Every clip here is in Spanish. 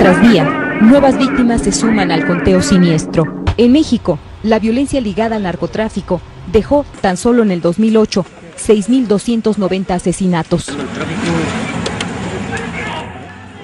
tras día, nuevas víctimas se suman al conteo siniestro. En México, la violencia ligada al narcotráfico dejó tan solo en el 2008 6.290 asesinatos.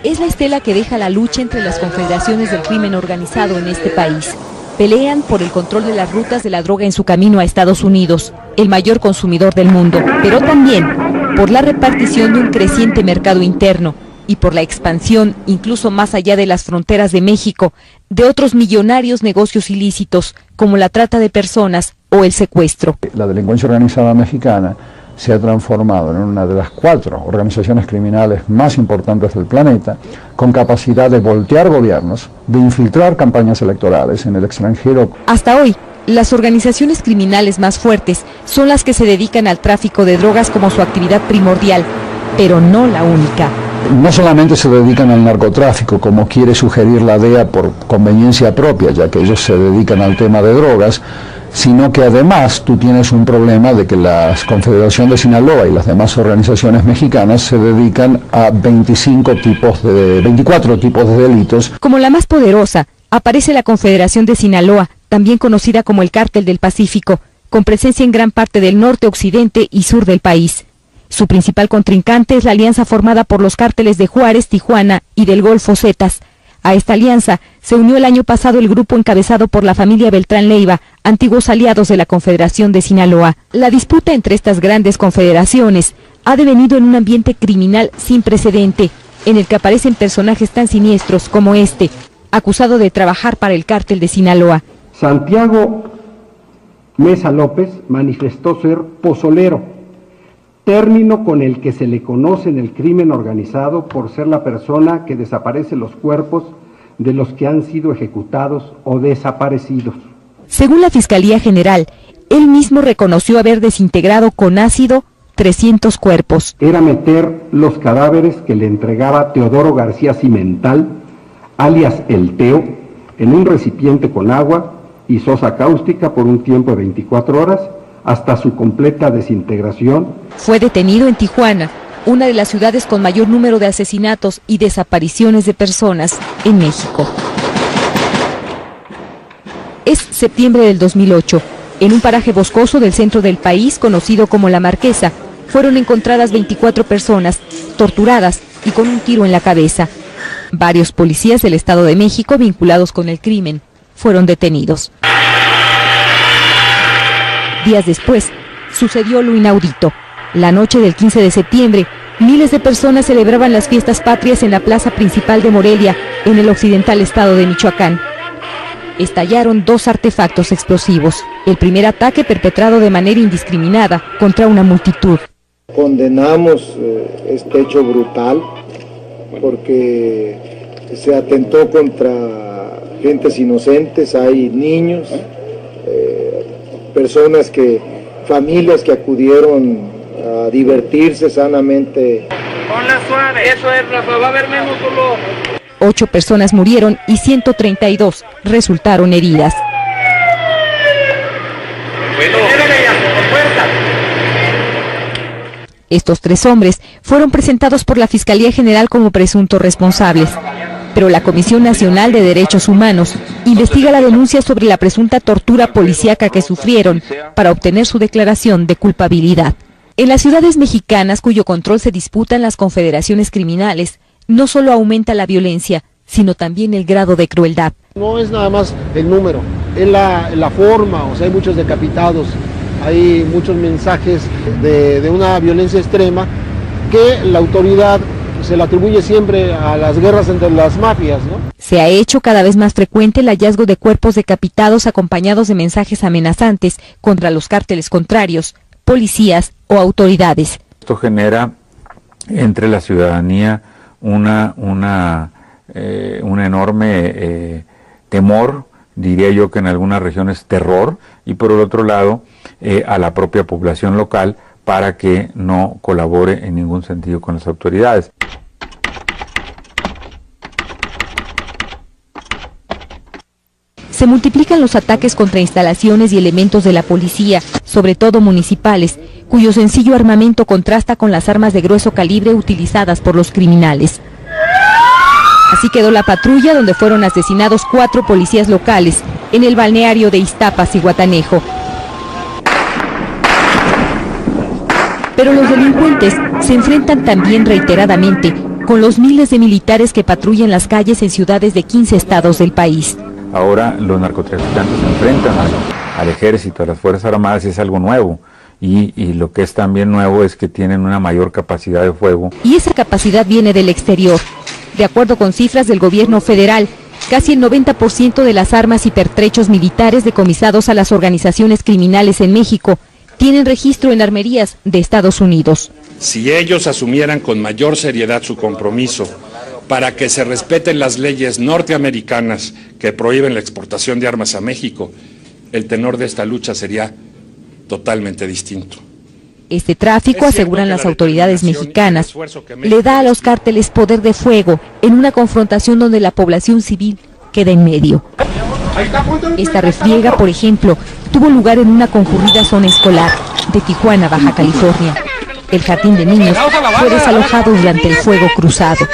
Es la estela que deja la lucha entre las confederaciones del crimen organizado en este país. Pelean por el control de las rutas de la droga en su camino a Estados Unidos, el mayor consumidor del mundo, pero también por la repartición de un creciente mercado interno y por la expansión, incluso más allá de las fronteras de México, de otros millonarios negocios ilícitos, como la trata de personas o el secuestro. La delincuencia organizada mexicana se ha transformado en una de las 4 organizaciones criminales más importantes del planeta, con capacidad de voltear gobiernos, de infiltrar campañas electorales en el extranjero. Hasta hoy, las organizaciones criminales más fuertes son las que se dedican al tráfico de drogas como su actividad primordial, pero no la única. No solamente se dedican al narcotráfico, como quiere sugerir la DEA por conveniencia propia, ya que ellos se dedican al tema de drogas, sino que además tú tienes un problema de que la Confederación de Sinaloa y las demás organizaciones mexicanas se dedican a 24 tipos de delitos. Como la más poderosa, aparece la Confederación de Sinaloa, también conocida como el Cártel del Pacífico, con presencia en gran parte del norte, occidente y sur del país. Su principal contrincante es la alianza formada por los cárteles de Juárez, Tijuana y del Golfo Zetas. A esta alianza se unió el año pasado el grupo encabezado por la familia Beltrán Leiva, antiguos aliados de la Confederación de Sinaloa. La disputa entre estas grandes confederaciones ha devenido en un ambiente criminal sin precedente, en el que aparecen personajes tan siniestros como este, acusado de trabajar para el cártel de Sinaloa. Santiago Mesa López manifestó ser pozolero, término con el que se le conoce en el crimen organizado por ser la persona que desaparece los cuerpos de los que han sido ejecutados o desaparecidos. Según la Fiscalía General, él mismo reconoció haber desintegrado con ácido 300 cuerpos. Era meter los cadáveres que le entregaba Teodoro García Cimental, alias El Teo, en un recipiente con agua y sosa cáustica por un tiempo de 24 horas, hasta su completa desintegración. Fue detenido en Tijuana, una de las ciudades con mayor número de asesinatos y desapariciones de personas en México. Es septiembre del 2008. En un paraje boscoso del centro del país, conocido como La Marquesa, fueron encontradas 24 personas, torturadas y con un tiro en la cabeza. Varios policías del Estado de México vinculados con el crimen fueron detenidos. Días después, sucedió lo inaudito. La noche del 15 de septiembre, miles de personas celebraban las fiestas patrias en la plaza principal de Morelia, en el occidental estado de Michoacán. Estallaron 2 artefactos explosivos. El primer ataque perpetrado de manera indiscriminada contra una multitud. Condenamos este hecho brutal porque se atentó contra gentes inocentes, hay niños, familias que acudieron a divertirse sanamente. Ponla suave, eso es, Rafa, va a haber menos solo. 8 personas murieron y 132 resultaron heridas. Estos 3 hombres fueron presentados por la Fiscalía General como presuntos responsables, pero la Comisión Nacional de Derechos Humanos investiga la denuncia sobre la presunta tortura policíaca que sufrieron para obtener su declaración de culpabilidad. En las ciudades mexicanas cuyo control se disputan las confederaciones criminales, no solo aumenta la violencia, sino también el grado de crueldad. No es nada más el número, es la forma, o sea, hay muchos decapitados, hay muchos mensajes de una violencia extrema que la autoridad se le atribuye siempre a las guerras entre las mafias, ¿no? Se ha hecho cada vez más frecuente el hallazgo de cuerpos decapitados acompañados de mensajes amenazantes contra los cárteles contrarios, policías o autoridades. Esto genera entre la ciudadanía un enorme temor, diría yo que en algunas regiones terror, y por el otro lado a la propia población local para que no colabore en ningún sentido con las autoridades. Se multiplican los ataques contra instalaciones y elementos de la policía, sobre todo municipales, cuyo sencillo armamento contrasta con las armas de grueso calibre utilizadas por los criminales. Así quedó la patrulla donde fueron asesinados 4 policías locales en el balneario de Iztapas y Guatanejo. Pero los delincuentes se enfrentan también reiteradamente con los miles de militares que patrullan las calles en ciudades de 15 estados del país. Ahora los narcotraficantes se enfrentan al ejército, a las Fuerzas Armadas, y es algo nuevo. Y lo que es también nuevo es que tienen una mayor capacidad de fuego. Y esa capacidad viene del exterior. De acuerdo con cifras del gobierno federal, casi el 90% de las armas y pertrechos militares decomisados a las organizaciones criminales en México tienen registro en armerías de Estados Unidos. Si ellos asumieran con mayor seriedad su compromiso para que se respeten las leyes norteamericanas que prohíben la exportación de armas a México, el tenor de esta lucha sería totalmente distinto. Este tráfico, aseguran las autoridades mexicanas, le da a los cárteles poder de fuego en una confrontación donde la población civil queda en medio. Esta refriega, por ejemplo, tuvo lugar en una concurrida zona escolar de Tijuana, Baja California. El jardín de niños fue desalojado durante el fuego cruzado.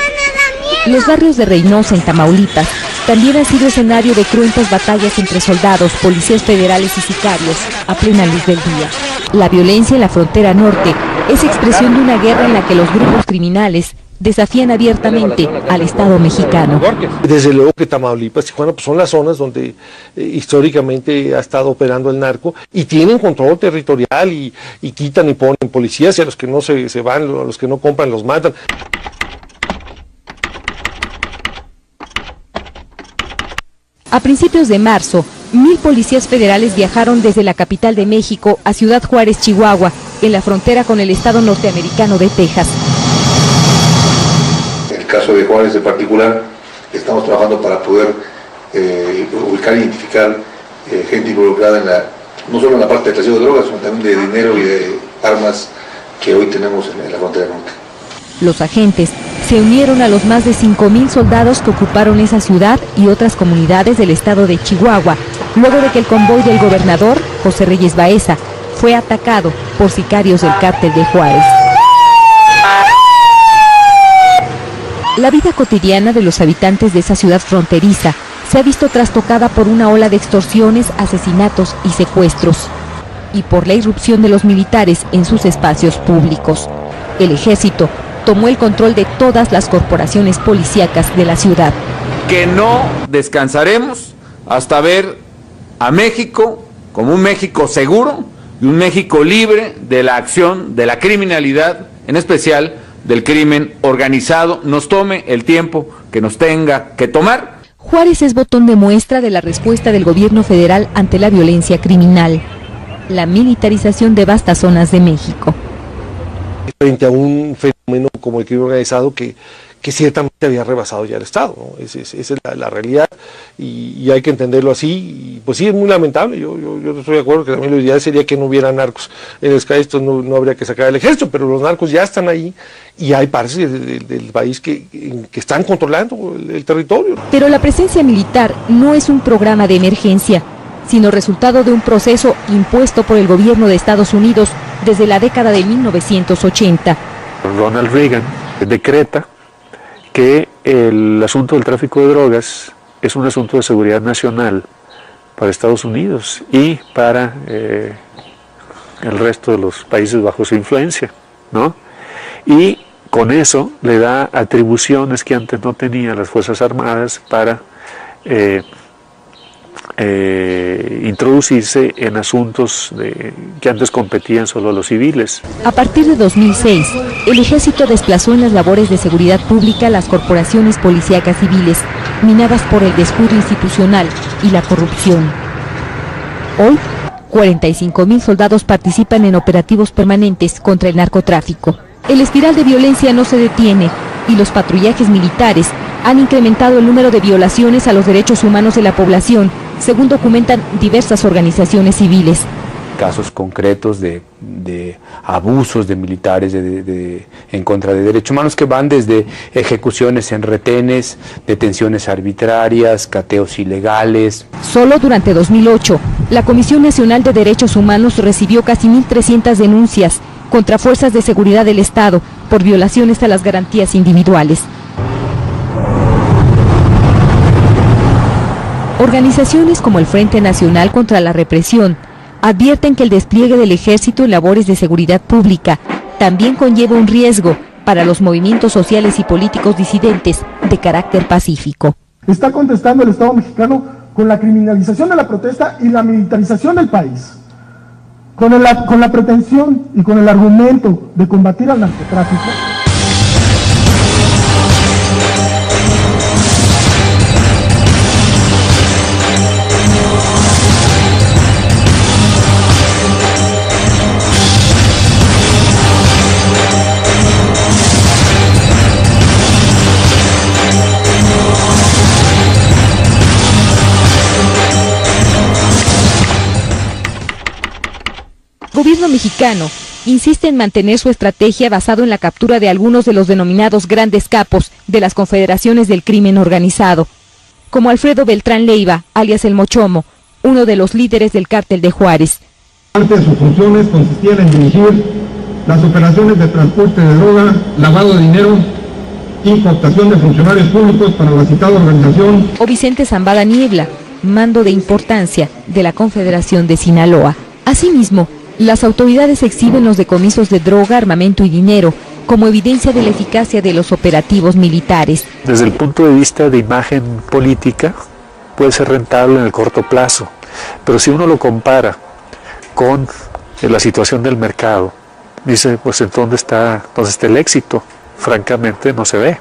Los barrios de Reynosa, en Tamaulipas, también han sido escenario de cruentas batallas entre soldados, policías federales y sicarios a plena luz del día. La violencia en la frontera norte es expresión de una guerra en la que los grupos criminales desafían abiertamente al Estado mexicano. Desde luego que Tamaulipas y Tijuana pues son las zonas donde históricamente ha estado operando el narco y tienen control territorial y quitan y ponen policías, y a los que no se van, a los que no compran los matan. A principios de marzo, 1000 policías federales viajaron desde la capital de México a Ciudad Juárez, Chihuahua, en la frontera con el estado norteamericano de Texas. En el caso de Juárez en particular, estamos trabajando para poder ubicar e identificar gente involucrada no solo en la parte de trasiego de drogas, sino también de dinero y de armas que hoy tenemos en la frontera norte. Los agentes se unieron a los más de 5000 soldados que ocuparon esa ciudad y otras comunidades del estado de Chihuahua, luego de que el convoy del gobernador, José Reyes Baeza, fue atacado por sicarios del cártel de Juárez. La vida cotidiana de los habitantes de esa ciudad fronteriza se ha visto trastocada por una ola de extorsiones, asesinatos y secuestros, y por la irrupción de los militares en sus espacios públicos. El ejército tomó el control de todas las corporaciones policíacas de la ciudad. Que no descansaremos hasta ver a México como un México seguro y un México libre de la acción de la criminalidad, en especial del crimen organizado, nos tome el tiempo que nos tenga que tomar. Juárez es botón de muestra de la respuesta del gobierno federal ante la violencia criminal, la militarización de vastas zonas de México. Frente a un fenómeno como el crimen organizado que ciertamente había rebasado ya el Estado, ¿no? Esa es la realidad y hay que entenderlo así, y pues sí, es muy lamentable. Yo estoy de acuerdo que también lo ideal sería que no hubiera narcos en las calles, no habría que sacar el ejército, pero los narcos ya están ahí y hay partes del país que están controlando el territorio. Pero la presencia militar no es un programa de emergencia, sino resultado de un proceso impuesto por el gobierno de Estados Unidos desde la década de 1980. Ronald Reagan decreta que el asunto del tráfico de drogas es un asunto de seguridad nacional para Estados Unidos y para el resto de los países bajo su influencia, ¿no? Y con eso le da atribuciones que antes no tenían las Fuerzas Armadas para introducirse en asuntos que antes competían solo a los civiles. A partir de 2006, el ejército desplazó en las labores de seguridad pública las corporaciones policíacas civiles, minadas por el descuido institucional y la corrupción. Hoy, 45,000 soldados participan en operativos permanentes contra el narcotráfico. El espiral de violencia no se detiene y los patrullajes militares han incrementado el número de violaciones a los derechos humanos de la población, según documentan diversas organizaciones civiles. Casos concretos de abusos de militares en contra de derechos humanos que van desde ejecuciones en retenes, detenciones arbitrarias, cateos ilegales. Solo durante 2008, la Comisión Nacional de Derechos Humanos recibió casi 1.300 denuncias contra fuerzas de seguridad del Estado por violaciones a las garantías individuales. Organizaciones como el Frente Nacional contra la Represión advierten que el despliegue del ejército en labores de seguridad pública también conlleva un riesgo para los movimientos sociales y políticos disidentes de carácter pacífico. Está contestando el Estado mexicano con la criminalización de la protesta y la militarización del país, con la pretensión y con el argumento de combatir al narcotráfico. El gobierno mexicano insiste en mantener su estrategia basado en la captura de algunos de los denominados grandes capos de las confederaciones del crimen organizado, como Alfredo Beltrán Leiva, alias El Mochomo, uno de los líderes del cártel de Juárez. Antes sus funciones consistían en dirigir las operaciones de transporte de droga, lavado de dinero y cooptación de funcionarios públicos para la citada organización. O Vicente Zambada Niebla, mando de importancia de la Confederación de Sinaloa. Asimismo, las autoridades exhiben los decomisos de droga, armamento y dinero como evidencia de la eficacia de los operativos militares. Desde el punto de vista de imagen política, puede ser rentable en el corto plazo, pero si uno lo compara con la situación del mercado, dice, pues ¿en dónde está el éxito? Francamente no se ve,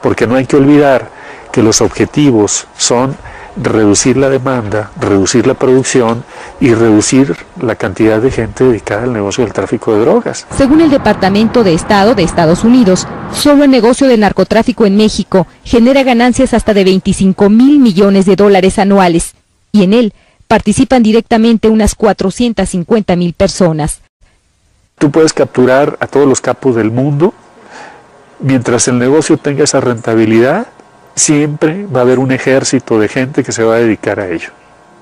porque no hay que olvidar que los objetivos son reducir la demanda, reducir la producción y reducir la cantidad de gente dedicada al negocio del tráfico de drogas. Según el Departamento de Estado de Estados Unidos, solo el negocio del narcotráfico en México genera ganancias hasta de $25,000 millones anuales, y en él participan directamente unas 450,000 personas. Tú puedes capturar a todos los capos del mundo, mientras el negocio tenga esa rentabilidad, siempre va a haber un ejército de gente que se va a dedicar a ello,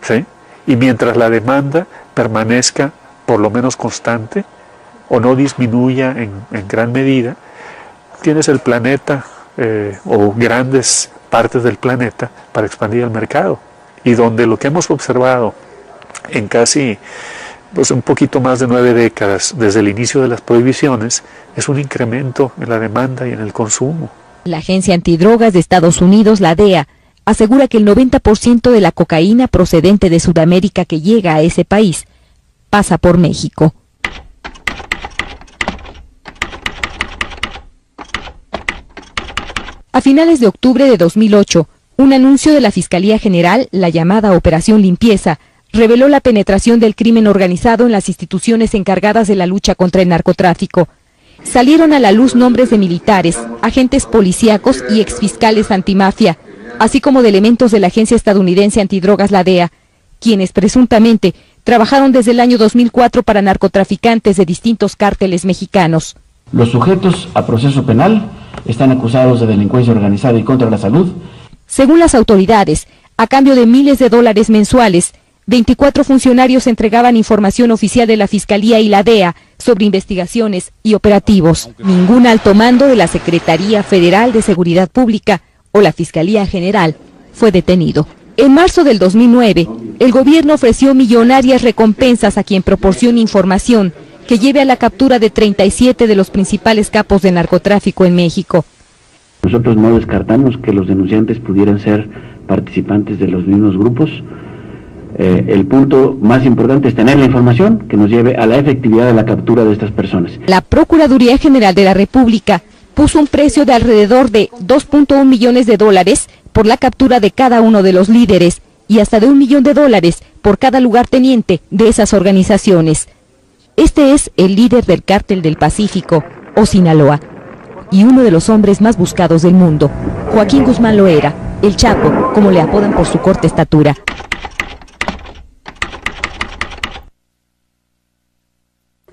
¿sí? Y mientras la demanda permanezca por lo menos constante o no disminuya en gran medida, tienes el planeta o grandes partes del planeta para expandir el mercado. Y donde lo que hemos observado en casi un poquito más de 9 décadas desde el inicio de las prohibiciones es un incremento en la demanda y en el consumo. La Agencia Antidrogas de Estados Unidos, la DEA, asegura que el 90% de la cocaína procedente de Sudamérica que llega a ese país pasa por México. A finales de octubre de 2008, un anuncio de la Fiscalía General, la llamada Operación Limpieza, reveló la penetración del crimen organizado en las instituciones encargadas de la lucha contra el narcotráfico. Salieron a la luz nombres de militares, agentes policíacos y exfiscales antimafia, así como de elementos de la Agencia Estadounidense Antidrogas, la DEA, quienes presuntamente trabajaron desde el año 2004 para narcotraficantes de distintos cárteles mexicanos. Los sujetos a proceso penal están acusados de delincuencia organizada y contra la salud. Según las autoridades, a cambio de miles de dólares mensuales, 24 funcionarios entregaban información oficial de la Fiscalía y la DEA sobre investigaciones y operativos. Ningún alto mando de la Secretaría Federal de Seguridad Pública o la Fiscalía General fue detenido. En marzo del 2009, el gobierno ofreció millonarias recompensas a quien proporcione información que lleve a la captura de 37 de los principales capos de narcotráfico en México. Nosotros no descartamos que los denunciantes pudieran ser participantes de los mismos grupos. El punto más importante es tener la información que nos lleve a la efectividad de la captura de estas personas. La Procuraduría General de la República puso un precio de alrededor de $2.1 millones por la captura de cada uno de los líderes y hasta de $1 millón por cada lugarteniente de esas organizaciones. Este es el líder del Cártel del Pacífico, o Sinaloa, y uno de los hombres más buscados del mundo, Joaquín Guzmán Loera, el Chapo, como le apodan por su corta estatura.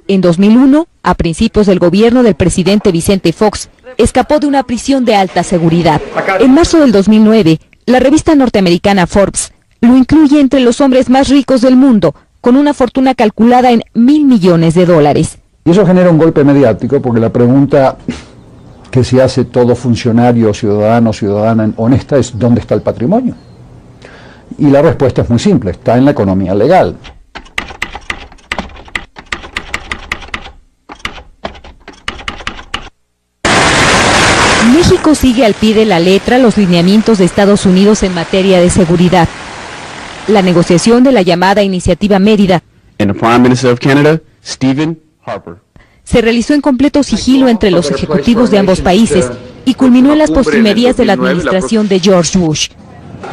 En 2001, a principios del gobierno del presidente Vicente Fox, escapó de una prisión de alta seguridad. En marzo del 2009, la revista norteamericana Forbes lo incluye entre los hombres más ricos del mundo, con una fortuna calculada en $1,000 millones. Y eso genera un golpe mediático, porque la pregunta que se hace todo funcionario, ciudadano, ciudadana honesta es ¿dónde está el patrimonio? Y la respuesta es muy simple, está en la economía legal. México sigue al pie de la letra los lineamientos de Estados Unidos en materia de seguridad. La negociación de la llamada Iniciativa Mérida se realizó en completo sigilo entre los ejecutivos de ambos países y culminó en las postrimerías de la administración de George Bush.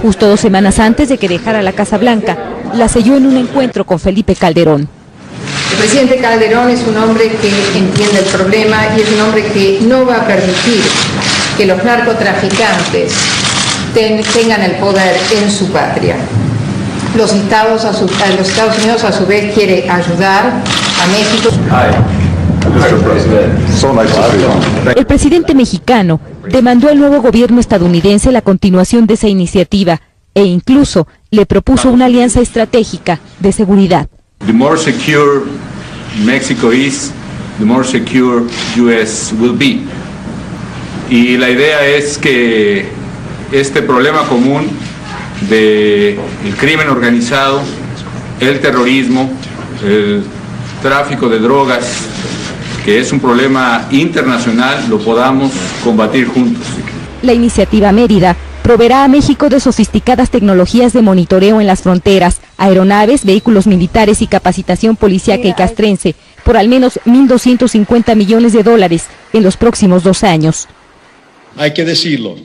Justo 2 semanas antes de que dejara la Casa Blanca, la selló en un encuentro con Felipe Calderón. El presidente Calderón es un hombre que entiende el problema y es un hombre que no va a permitir que los narcotraficantes tengan el poder en su patria. Los Estados Unidos a su vez quiere ayudar a México. El presidente mexicano demandó al nuevo gobierno estadounidense la continuación de esa iniciativa e incluso le propuso una alianza estratégica de seguridad. The more secure Mexico is, the more secure US will be. Y la idea es que este problema común del crimen organizado, el terrorismo, el tráfico de drogas, que es un problema internacional, lo podamos combatir juntos. La iniciativa Mérida proveerá a México de sofisticadas tecnologías de monitoreo en las fronteras, aeronaves, vehículos militares y capacitación policíaca y castrense por al menos $1,250 millones en los próximos 2 años. Hay que decirlo,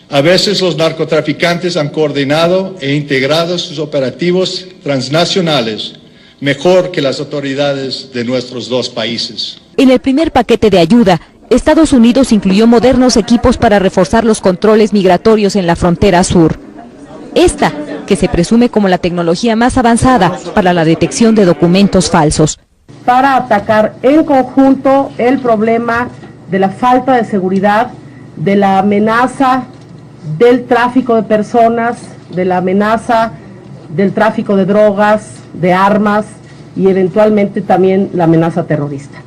a veces los narcotraficantes han coordinado e integrado sus operativos transnacionales mejor que las autoridades de nuestros 2 países. En el primer paquete de ayuda, Estados Unidos incluyó modernos equipos para reforzar los controles migratorios en la frontera sur. Esta, que se presume como la tecnología más avanzada para la detección de documentos falsos. Para atacar en conjunto el problema de la falta de seguridad, de la amenaza del tráfico de personas, de la amenaza del tráfico de drogas, de armas y eventualmente también la amenaza terrorista.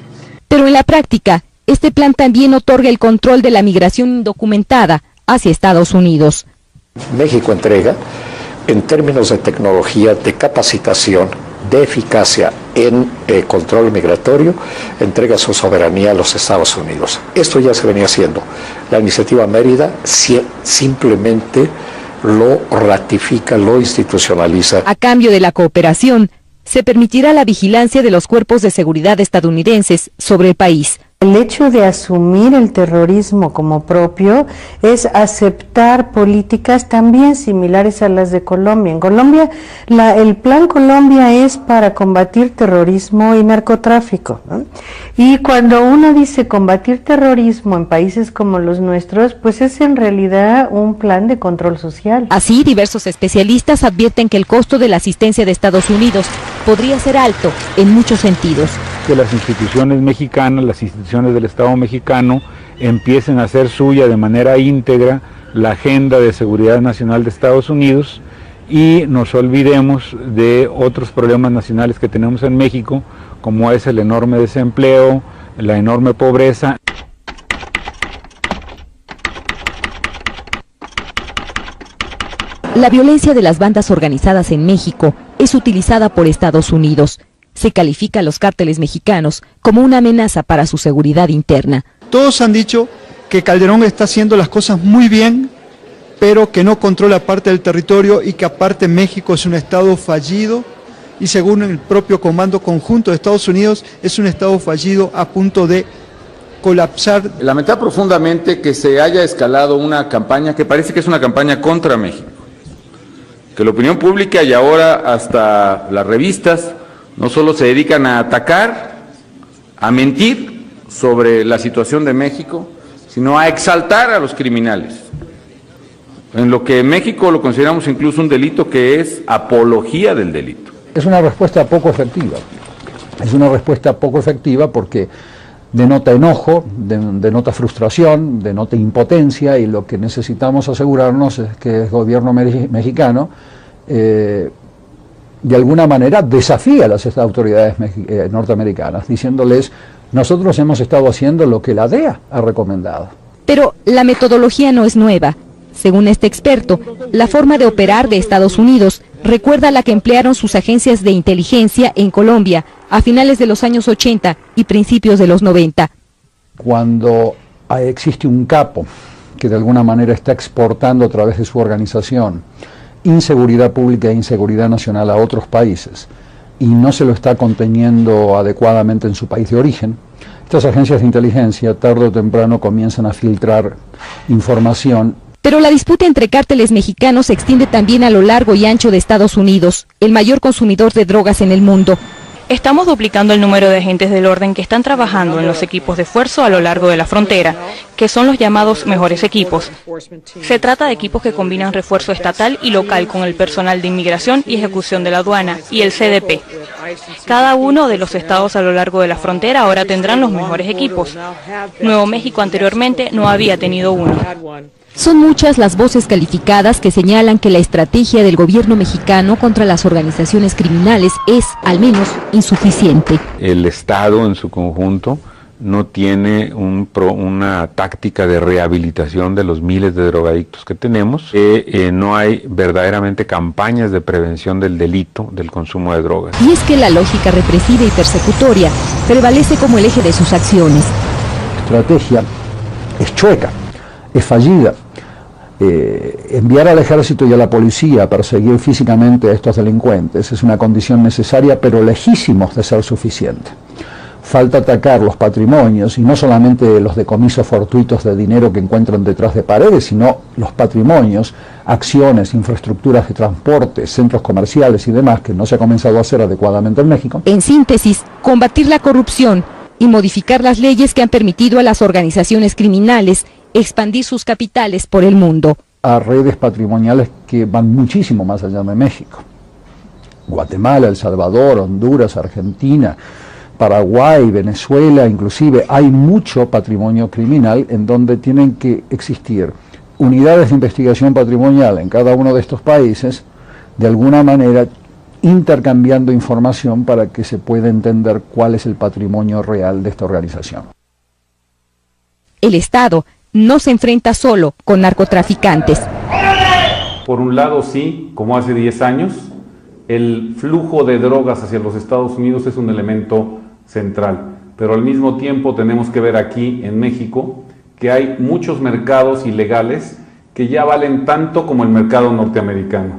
Pero en la práctica, este plan también otorga el control de la migración indocumentada hacia Estados Unidos. México entrega, en términos de tecnología, de capacitación, de eficacia en control migratorio, entrega su soberanía a los Estados Unidos. Esto ya se venía haciendo. La iniciativa Mérida simplemente lo ratifica, lo institucionaliza. A cambio de la cooperación, se permitirá la vigilancia de los cuerpos de seguridad estadounidenses sobre el país. El hecho de asumir el terrorismo como propio es aceptar políticas también similares a las de Colombia. En Colombia, el Plan Colombia es para combatir terrorismo y narcotráfico, ¿no? Y cuando uno dice combatir terrorismo en países como los nuestros, pues es en realidad un plan de control social. Así, diversos especialistas advierten que el costo de la asistencia de Estados Unidos podría ser alto en muchos sentidos. Que las instituciones mexicanas, las instituciones del Estado mexicano empiecen a hacer suya de manera íntegra la agenda de seguridad nacional de Estados Unidos y nos olvidemos de otros problemas nacionales que tenemos en México, como es el enorme desempleo, la enorme pobreza. La violencia de las bandas organizadas en México es utilizada por Estados Unidos. Se califica a los cárteles mexicanos como una amenaza para su seguridad interna. Todos han dicho que Calderón está haciendo las cosas muy bien, pero que no controla parte del territorio y que aparte México es un estado fallido y según el propio Comando Conjunto de Estados Unidos es un estado fallido a punto de colapsar. Lamentar profundamente que se haya escalado una campaña que parece que es una campaña contra México, que la opinión pública y ahora hasta las revistas no solo se dedican a atacar, a mentir sobre la situación de México, sino a exaltar a los criminales. En lo que en México lo consideramos incluso un delito que es apología del delito. Es una respuesta poco efectiva. Es una respuesta poco efectiva porque denota enojo, denota frustración, denota impotencia y lo que necesitamos asegurarnos es que el gobierno mexicano de alguna manera desafía a las autoridades norteamericanas, diciéndoles, nosotros hemos estado haciendo lo que la DEA ha recomendado. Pero la metodología no es nueva. Según este experto, la forma de operar de Estados Unidos recuerda a la que emplearon sus agencias de inteligencia en Colombia a finales de los años 80 y principios de los 90. Cuando existe un capo que de alguna manera está exportando a través de su organización inseguridad pública e inseguridad nacional a otros países y no se lo está conteniendo adecuadamente en su país de origen, estas agencias de inteligencia tarde o temprano comienzan a filtrar información. Pero la disputa entre cárteles mexicanos se extiende también a lo largo y ancho de Estados Unidos, el mayor consumidor de drogas en el mundo. Estamos duplicando el número de agentes del orden que están trabajando en los equipos de esfuerzo a lo largo de la frontera, que son los llamados mejores equipos. Se trata de equipos que combinan refuerzo estatal y local con el personal de inmigración y ejecución de la aduana y el CDP. Cada uno de los estados a lo largo de la frontera ahora tendrán los mejores equipos. Nuevo México anteriormente no había tenido uno. Son muchas las voces calificadas que señalan que la estrategia del gobierno mexicano contra las organizaciones criminales es, al menos, insuficiente. El Estado en su conjunto no tiene una táctica de rehabilitación de los miles de drogadictos que tenemos. No hay verdaderamente campañas de prevención del delito del consumo de drogas. Y es que la lógica represiva y persecutoria prevalece como el eje de sus acciones. La estrategia es chueca, es fallida. Enviar al ejército y a la policía a perseguir físicamente a estos delincuentes es una condición necesaria, pero lejísimos de ser suficiente. Falta atacar los patrimonios, y no solamente los decomisos fortuitos de dinero que encuentran detrás de paredes, sino los patrimonios, acciones, infraestructuras de transporte, centros comerciales y demás, que no se ha comenzado a hacer adecuadamente en México. En síntesis, combatir la corrupción y modificar las leyes que han permitido a las organizaciones criminales expandir sus capitales por el mundo. A redes patrimoniales que van muchísimo más allá de México. Guatemala, El Salvador, Honduras, Argentina, Paraguay, Venezuela, inclusive hay mucho patrimonio criminal en donde tienen que existir unidades de investigación patrimonial en cada uno de estos países, de alguna manera intercambiando información para que se pueda entender cuál es el patrimonio real de esta organización. El Estado no se enfrenta solo con narcotraficantes. Por un lado, sí, como hace 10 años, el flujo de drogas hacia los Estados Unidos es un elemento central, pero al mismo tiempo tenemos que ver aquí en México que hay muchos mercados ilegales que ya valen tanto como el mercado norteamericano,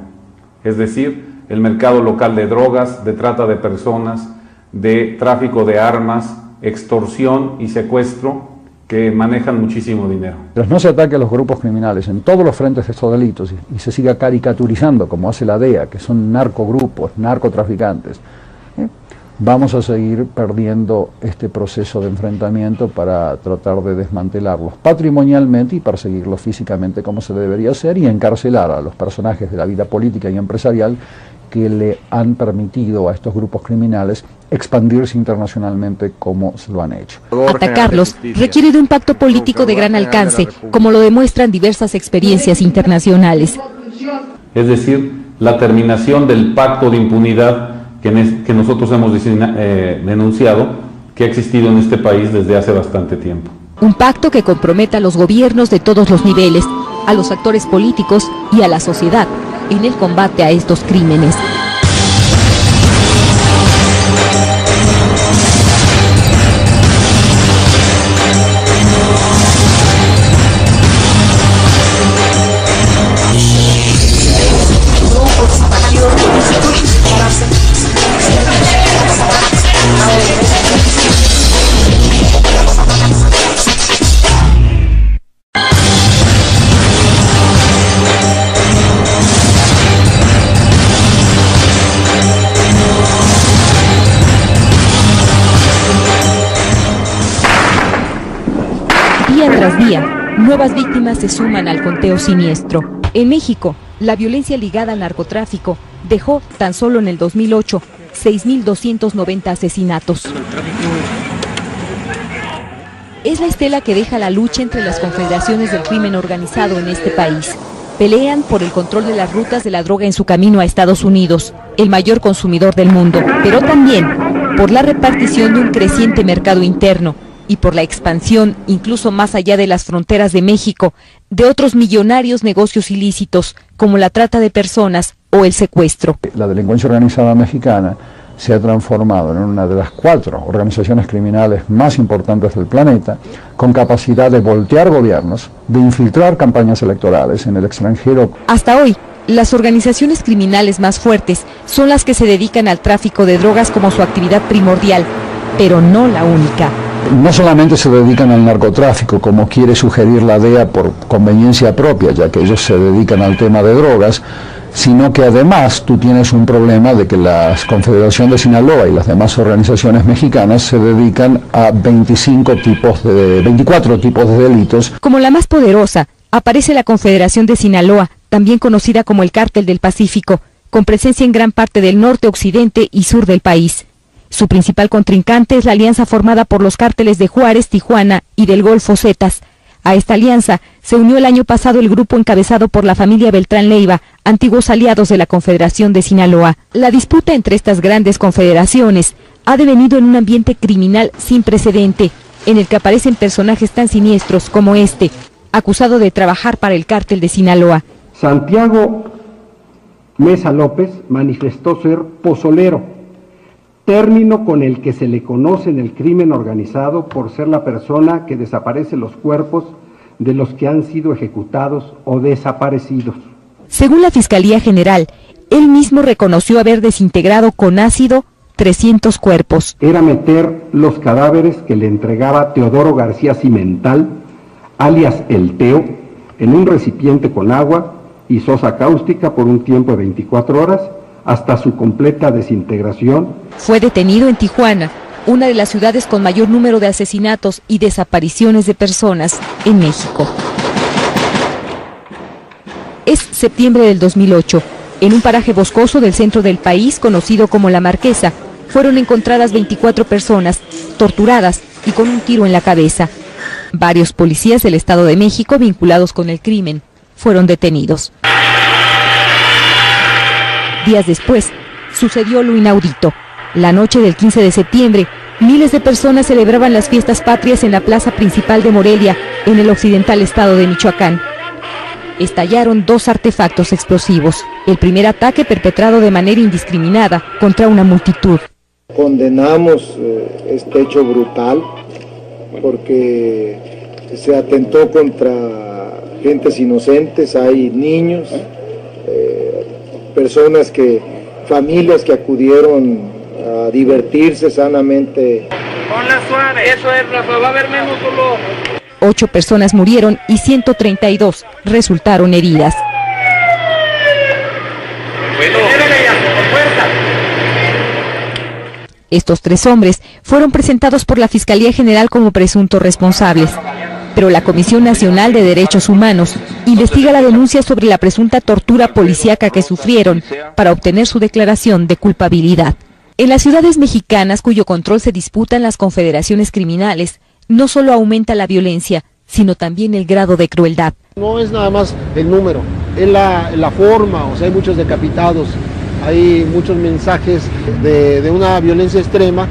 es decir, el mercado local de drogas, de trata de personas, de tráfico de armas, extorsión y secuestro, que manejan muchísimo dinero. Mientras no se ataque a los grupos criminales en todos los frentes de estos delitos y se siga caricaturizando como hace la DEA, que son narcogrupos, narcotraficantes, vamos a seguir perdiendo este proceso de enfrentamiento para tratar de desmantelarlos patrimonialmente y perseguirlos físicamente como se debería hacer y encarcelar a los personajes de la vida política y empresarial que le han permitido a estos grupos criminales expandirse internacionalmente como se lo han hecho. Atacarlos requiere de un pacto político de gran alcance, como lo demuestran diversas experiencias internacionales. Es decir, la terminación del pacto de impunidad que nosotros hemos denunciado, que ha existido en este país desde hace bastante tiempo. Un pacto que comprometa a los gobiernos de todos los niveles, a los actores políticos y a la sociedad en el combate a estos crímenes. Día tras día, nuevas víctimas se suman al conteo siniestro. En México, la violencia ligada al narcotráfico dejó, tan solo en el 2008, 6.290 asesinatos. Es la estela que deja la lucha entre las confederaciones del crimen organizado en este país. Pelean por el control de las rutas de la droga en su camino a Estados Unidos, el mayor consumidor del mundo, pero también por la repartición de un creciente mercado interno, y por la expansión, incluso más allá de las fronteras de México, de otros millonarios negocios ilícitos, como la trata de personas o el secuestro. La delincuencia organizada mexicana se ha transformado en una de las 4 organizaciones criminales más importantes del planeta, con capacidad de voltear gobiernos, de infiltrar campañas electorales en el extranjero. Hasta hoy, las organizaciones criminales más fuertes son las que se dedican al tráfico de drogas como su actividad primordial, pero no la única. No solamente se dedican al narcotráfico, como quiere sugerir la DEA por conveniencia propia, ya que ellos se dedican al tema de drogas, sino que además tú tienes un problema de que la Confederación de Sinaloa y las demás organizaciones mexicanas se dedican a 24 tipos de delitos. Como la más poderosa, aparece la Confederación de Sinaloa, también conocida como el Cártel del Pacífico, con presencia en gran parte del norte, occidente y sur del país. Su principal contrincante es la alianza formada por los cárteles de Juárez, Tijuana y del Golfo Zetas. A esta alianza se unió el año pasado el grupo encabezado por la familia Beltrán Leiva, antiguos aliados de la Confederación de Sinaloa. La disputa entre estas grandes confederaciones ha devenido en un ambiente criminal sin precedente, en el que aparecen personajes tan siniestros como este, acusado de trabajar para el cártel de Sinaloa. Santiago Mesa López manifestó ser pozolero, término con el que se le conoce en el crimen organizado por ser la persona que desaparece los cuerpos de los que han sido ejecutados o desaparecidos. Según la Fiscalía General, él mismo reconoció haber desintegrado con ácido 300 cuerpos. Era meter los cadáveres que le entregaba Teodoro García Cimental, alias El Teo, en un recipiente con agua y sosa cáustica por un tiempo de 24 horas, hasta su completa desintegración. Fue detenido en Tijuana, una de las ciudades con mayor número de asesinatos y desapariciones de personas en México. Es septiembre del 2008. En un paraje boscoso del centro del país, conocido como La Marquesa, fueron encontradas 24 personas, torturadas y con un tiro en la cabeza. Varios policías del Estado de México vinculados con el crimen fueron detenidos. Días después, sucedió lo inaudito. La noche del 15 de septiembre, miles de personas celebraban las fiestas patrias en la plaza principal de Morelia, en el occidental estado de Michoacán. Estallaron 2 artefactos explosivos. El primer ataque perpetrado de manera indiscriminada contra una multitud. Condenamos este hecho brutal porque se atentó contra gentes inocentes, hay niños, familias que acudieron a divertirse sanamente. Ponla suave, eso es, Rafa, va a haber menos dolor. 8 personas murieron y 132 resultaron heridas. Estos 3 hombres fueron presentados por la Fiscalía General como presuntos responsables, pero la Comisión Nacional de Derechos Humanos investiga la denuncia sobre la presunta tortura policíaca que sufrieron para obtener su declaración de culpabilidad. En las ciudades mexicanas cuyo control se disputan las confederaciones criminales, no solo aumenta la violencia, sino también el grado de crueldad. No es nada más el número, es la forma, o sea, hay muchos decapitados, hay muchos mensajes de una violencia extrema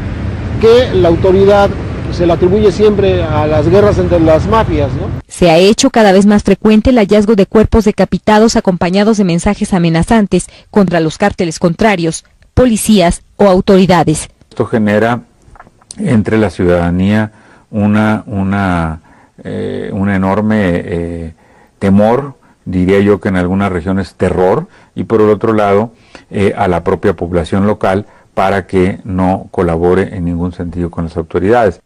que la autoridad se le atribuye siempre a las guerras entre las mafias, ¿no? Se ha hecho cada vez más frecuente el hallazgo de cuerpos decapitados acompañados de mensajes amenazantes contra los cárteles contrarios, policías o autoridades. Esto genera entre la ciudadanía un enorme temor, diría yo que en algunas regiones terror, y por el otro lado a la propia población local para que no colabore en ningún sentido con las autoridades.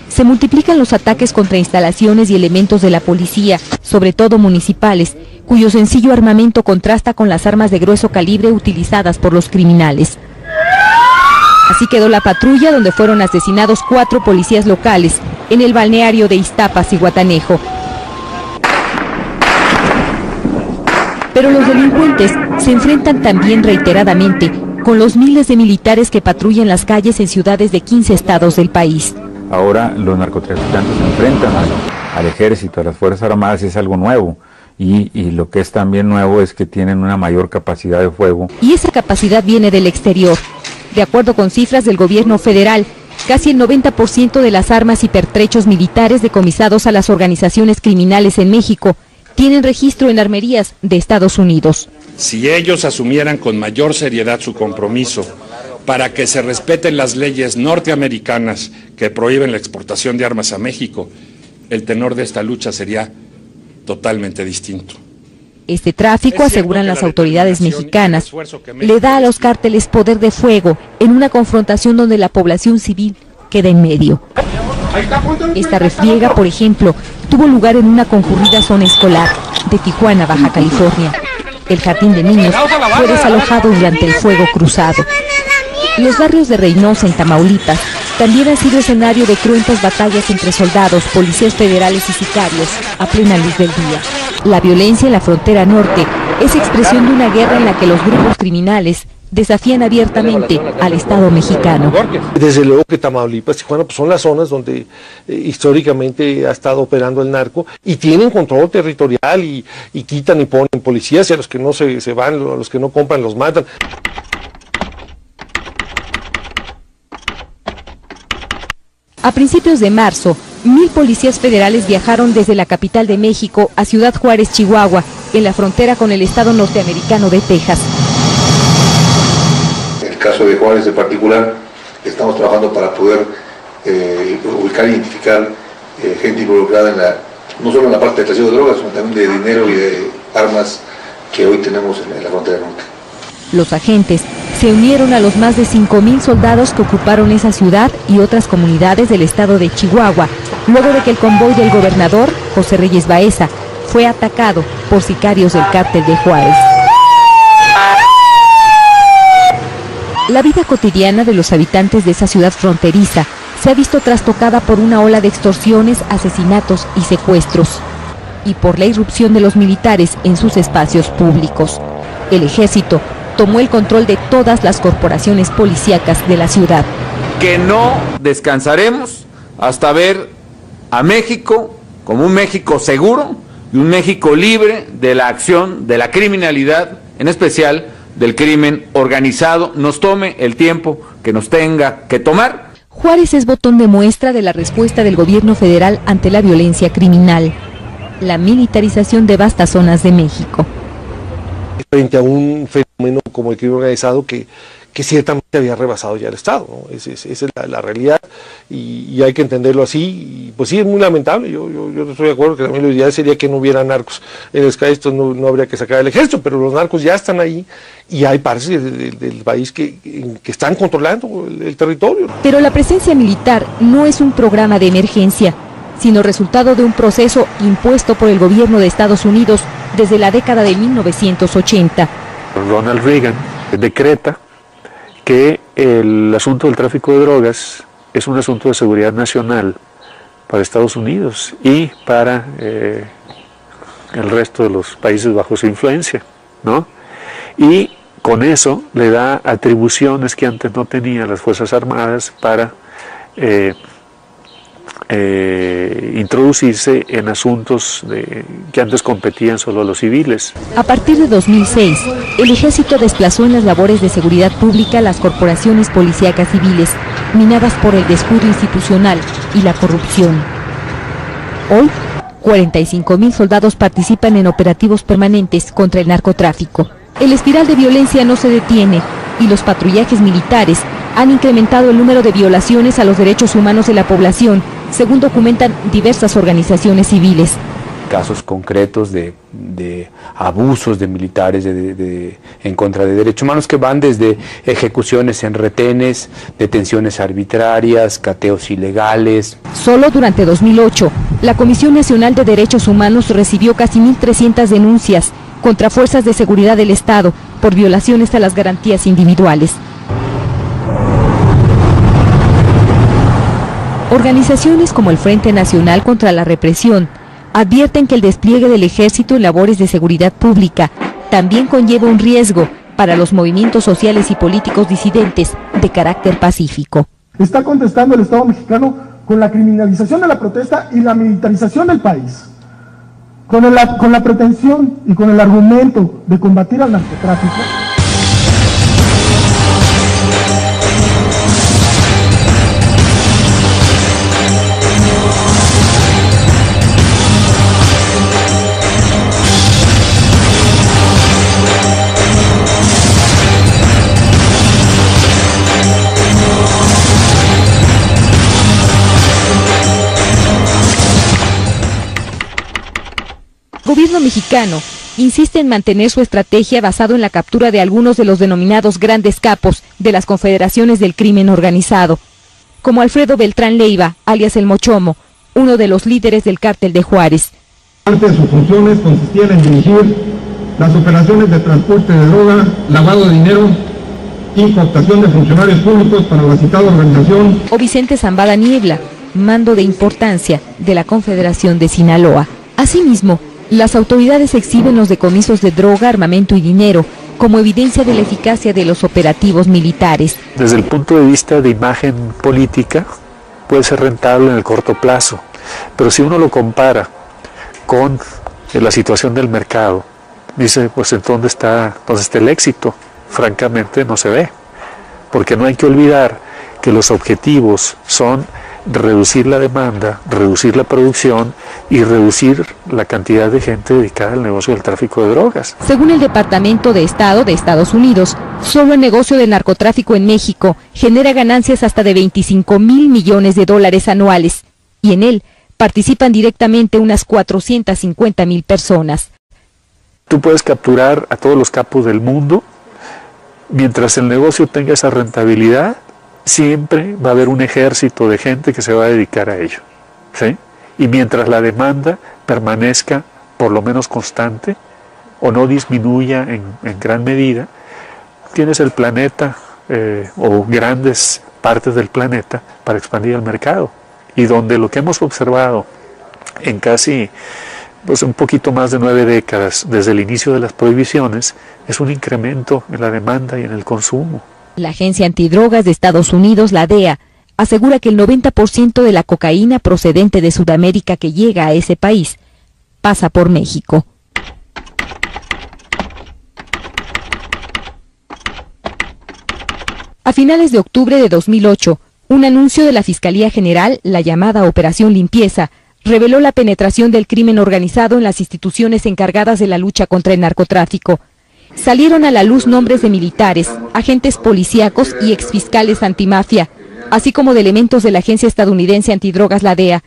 Se multiplican los ataques contra instalaciones y elementos de la policía, sobre todo municipales, cuyo sencillo armamento contrasta con las armas de grueso calibre utilizadas por los criminales. Así quedó la patrulla donde fueron asesinados 4 policías locales, en el balneario de Iztapas y Guatanejo. Pero los delincuentes se enfrentan también reiteradamente con los miles de militares que patrullan las calles en ciudades de 15 estados del país. Ahora los narcotraficantes se enfrentan al ejército, a las Fuerzas Armadas, y es algo nuevo. y lo que es también nuevo es que tienen una mayor capacidad de fuego. Y esa capacidad viene del exterior. De acuerdo con cifras del gobierno federal, casi el 90% de las armas y pertrechos militares decomisados a las organizaciones criminales en México tienen registro en armerías de Estados Unidos. Si ellos asumieran con mayor seriedad su compromiso para que se respeten las leyes norteamericanas que prohíben la exportación de armas a México, el tenor de esta lucha sería totalmente distinto. Este tráfico, aseguran las autoridades mexicanas, le da a los cárteles poder de fuego en una confrontación donde la población civil queda en medio. Esta refriega, por ejemplo, tuvo lugar en una concurrida zona escolar de Tijuana, Baja California. El jardín de niños fue desalojado durante el fuego cruzado. Los barrios de Reynosa, en Tamaulipas, también han sido escenario de cruentas batallas entre soldados, policías federales y sicarios a plena luz del día. La violencia en la frontera norte es expresión de una guerra en la que los grupos criminales desafían abiertamente al Estado mexicano. Desde luego que Tamaulipas y Tijuana pues son las zonas donde históricamente ha estado operando el narco y tienen control territorial y quitan y ponen policías y a los que no se van, a los que no compran los matan. A principios de marzo, 1000 policías federales viajaron desde la capital de México a Ciudad Juárez, Chihuahua, en la frontera con el estado norteamericano de Texas. En el caso de Juárez en particular, estamos trabajando para poder ubicar e identificar gente involucrada no solo en la parte de trasiego de drogas, sino también de dinero y de armas que hoy tenemos en la frontera norte. Los agentes se unieron a los más de 5000 soldados que ocuparon esa ciudad y otras comunidades del estado de Chihuahua, luego de que el convoy del gobernador, José Reyes Baeza, fue atacado por sicarios del cártel de Juárez. La vida cotidiana de los habitantes de esa ciudad fronteriza se ha visto trastocada por una ola de extorsiones, asesinatos y secuestros, y por la irrupción de los militares en sus espacios públicos. El ejército tomó el control de todas las corporaciones policíacas de la ciudad. Que no descansaremos hasta ver a México como un México seguro y un México libre de la acción de la criminalidad, en especial del crimen organizado, nos tome el tiempo que nos tenga que tomar. Juárez es botón de muestra de la respuesta del gobierno federal ante la violencia criminal, la militarización de vastas zonas de México. Frente a un fenómeno como el crimen organizado que ciertamente había rebasado ya el Estado, ¿no? Esa es la realidad y hay que entenderlo así. Y pues sí, es muy lamentable, yo estoy de acuerdo que también lo ideal sería que no hubiera narcos en el Estado, esto no habría que sacar el ejército, pero los narcos ya están ahí y hay partes del país que están controlando el territorio. Pero la presencia militar no es un programa de emergencia, sino resultado de un proceso impuesto por el gobierno de Estados Unidos desde la década de 1980. Ronald Reagan decreta que el asunto del tráfico de drogas es un asunto de seguridad nacional para Estados Unidos y para el resto de los países bajo su influencia, ¿no? Y con eso le da atribuciones que antes no tenían las Fuerzas Armadas para introducirse en asuntos que antes competían solo a los civiles. A partir de 2006, el ejército desplazó en las labores de seguridad pública las corporaciones policíacas civiles, minadas por el descuido institucional y la corrupción. Hoy, 45,000 soldados participan en operativos permanentes contra el narcotráfico. El espiral de violencia no se detiene y los patrullajes militares han incrementado el número de violaciones a los derechos humanos de la población, según documentan diversas organizaciones civiles. Casos concretos de abusos de militares en contra de derechos humanos que van desde ejecuciones en retenes, detenciones arbitrarias, cateos ilegales. Solo durante 2008, la Comisión Nacional de Derechos Humanos recibió casi 1.300 denuncias contra fuerzas de seguridad del Estado por violaciones a las garantías individuales. Organizaciones como el Frente Nacional contra la Represión advierten que el despliegue del ejército en labores de seguridad pública también conlleva un riesgo para los movimientos sociales y políticos disidentes de carácter pacífico. Está contestando el Estado mexicano con la criminalización de la protesta y la militarización del país. con la pretensión y con el argumento de combatir al narcotráfico. El gobierno mexicano insiste en mantener su estrategia basado en la captura de algunos de los denominados grandes capos de las confederaciones del crimen organizado, como Alfredo Beltrán Leiva, alias El Mochomo, uno de los líderes del cártel de Juárez. Parte de sus funciones consistían en dirigir las operaciones de transporte de droga, lavado de dinero y cooptación de funcionarios públicos para la citada organización. O Vicente Zambada Niebla, mando de importancia de la Confederación de Sinaloa. Asimismo, las autoridades exhiben los decomisos de droga, armamento y dinero como evidencia de la eficacia de los operativos militares. Desde el punto de vista de imagen política, puede ser rentable en el corto plazo, pero si uno lo compara con la situación del mercado, dice, pues ¿en dónde está el éxito? Francamente no se ve, porque no hay que olvidar que los objetivos son reducir la demanda, reducir la producción y reducir la cantidad de gente dedicada al negocio del tráfico de drogas. Según el Departamento de Estado de Estados Unidos, solo el negocio del narcotráfico en México genera ganancias hasta de 25,000 millones de dólares anuales, y en él participan directamente unas 450,000 personas. Tú puedes capturar a todos los capos del mundo, mientras el negocio tenga esa rentabilidad, siempre va a haber un ejército de gente que se va a dedicar a ello, ¿sí? Y mientras la demanda permanezca por lo menos constante o no disminuya en gran medida, tienes el planeta o grandes partes del planeta para expandir el mercado. Y donde lo que hemos observado en casi un poquito más de 9 décadas desde el inicio de las prohibiciones es un incremento en la demanda y en el consumo. La Agencia Antidrogas de Estados Unidos, la DEA, asegura que el 90% de la cocaína procedente de Sudamérica que llega a ese país pasa por México. A finales de octubre de 2008, un anuncio de la Fiscalía General, la llamada Operación Limpieza, reveló la penetración del crimen organizado en las instituciones encargadas de la lucha contra el narcotráfico. Salieron a la luz nombres de militares, agentes policíacos y exfiscales antimafia, así como de elementos de la Agencia Estadounidense Antidrogas, la DEA,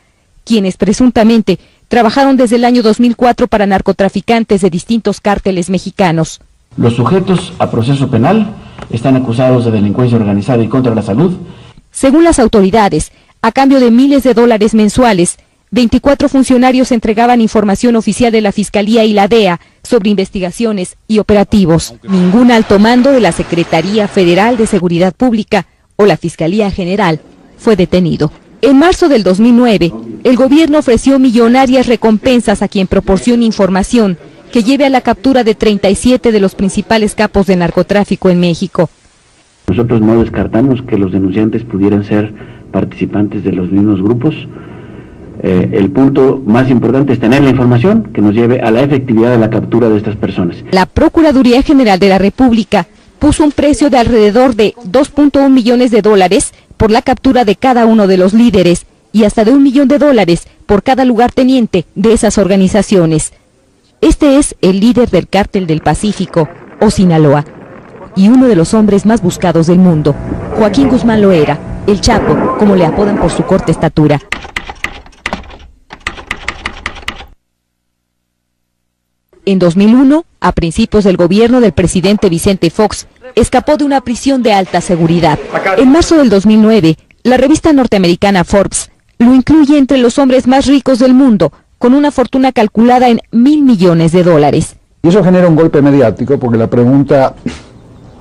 quienes presuntamente trabajaron desde el año 2004 para narcotraficantes de distintos cárteles mexicanos. Los sujetos a proceso penal están acusados de delincuencia organizada y contra la salud. Según las autoridades, a cambio de miles de dólares mensuales, 24 funcionarios entregaban información oficial de la Fiscalía y la DEA sobre investigaciones y operativos. Ningún alto mando de la Secretaría Federal de Seguridad Pública o la Fiscalía General fue detenido. En marzo del 2009, el gobierno ofreció millonarias recompensas a quien proporcione información que lleve a la captura de 37 de los principales capos de narcotráfico en México. Nosotros no descartamos que los denunciantes pudieran ser participantes de los mismos grupos. El punto más importante es tener la información que nos lleve a la efectividad de la captura de estas personas. La Procuraduría General de la República puso un precio de alrededor de 2.1 millones de dólares por la captura de cada uno de los líderes y hasta de $1 millón por cada lugarteniente de esas organizaciones. Este es el líder del Cártel del Pacífico, o Sinaloa, y uno de los hombres más buscados del mundo, Joaquín Guzmán Loera, el Chapo, como le apodan por su corta estatura. En 2001, a principios del gobierno del presidente Vicente Fox, escapó de una prisión de alta seguridad. En marzo del 2009, la revista norteamericana Forbes lo incluye entre los hombres más ricos del mundo, con una fortuna calculada en $1,000 millones. Y eso genera un golpe mediático, porque la pregunta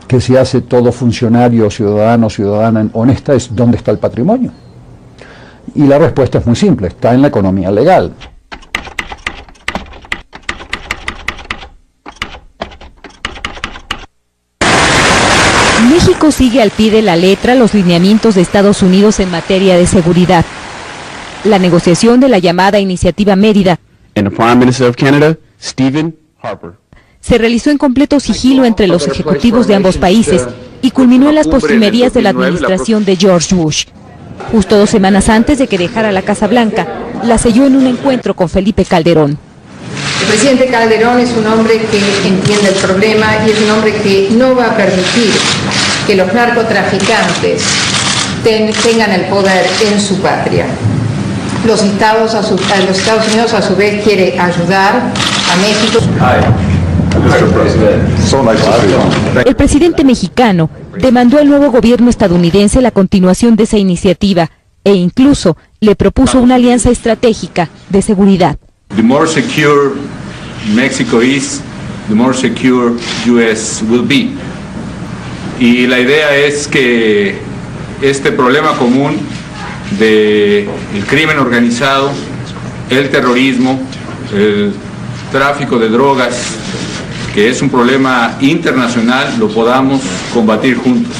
que se hace todo funcionario, ciudadano, ciudadana honesta es ¿dónde está el patrimonio? Y la respuesta es muy simple, está en la economía legal. México sigue al pie de la letra los lineamientos de Estados Unidos en materia de seguridad. La negociación de la llamada Iniciativa Mérida and the Prime Minister of Canada, Stephen Harper. Se realizó en completo sigilo entre los ejecutivos de ambos países y culminó en las postrimerías de la administración de George Bush. Justo 2 semanas antes de que dejara la Casa Blanca, la selló en un encuentro con Felipe Calderón. El presidente Calderón es un hombre que entiende el problema y es un hombre que no va a permitir que los narcotraficantes tengan el poder en su patria. Los Estados Unidos a su vez quiere ayudar a México. El presidente mexicano demandó al nuevo gobierno estadounidense la continuación de esa iniciativa e incluso le propuso una alianza estratégica de seguridad. The more secure Mexico is, the more secure US will be. Y la idea es que este problema común del crimen organizado, el terrorismo, el tráfico de drogas, que es un problema internacional, lo podamos combatir juntos.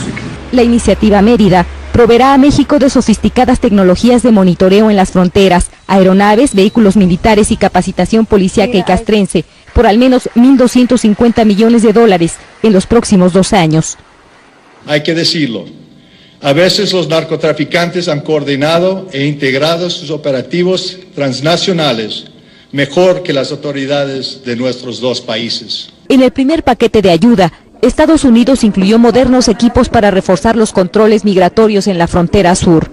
La iniciativa Mérida proveerá a México de sofisticadas tecnologías de monitoreo en las fronteras, aeronaves, vehículos militares y capacitación policíaca y castrense por al menos $1.250 millones en los próximos 2 años. Hay que decirlo, a veces los narcotraficantes han coordinado e integrado sus operativos transnacionales mejor que las autoridades de nuestros 2 países. En el primer paquete de ayuda, Estados Unidos incluyó modernos equipos para reforzar los controles migratorios en la frontera sur.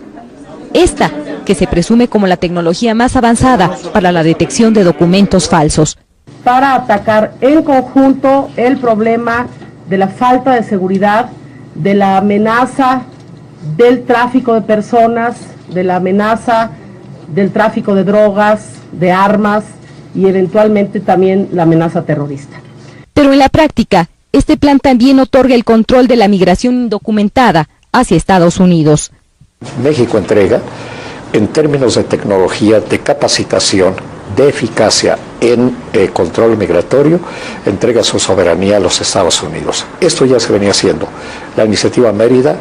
Esta, que se presume como la tecnología más avanzada para la detección de documentos falsos. Para atacar en conjunto el problema de la falta de seguridad, de la amenaza del tráfico de personas, de la amenaza del tráfico de drogas, de armas y eventualmente también la amenaza terrorista. Pero en la práctica, este plan también otorga el control de la migración indocumentada hacia Estados Unidos. México entrega, en términos de tecnología, de capacitación, de eficacia en control migratorio, entrega su soberanía a los Estados Unidos. Esto ya se venía haciendo. La iniciativa Mérida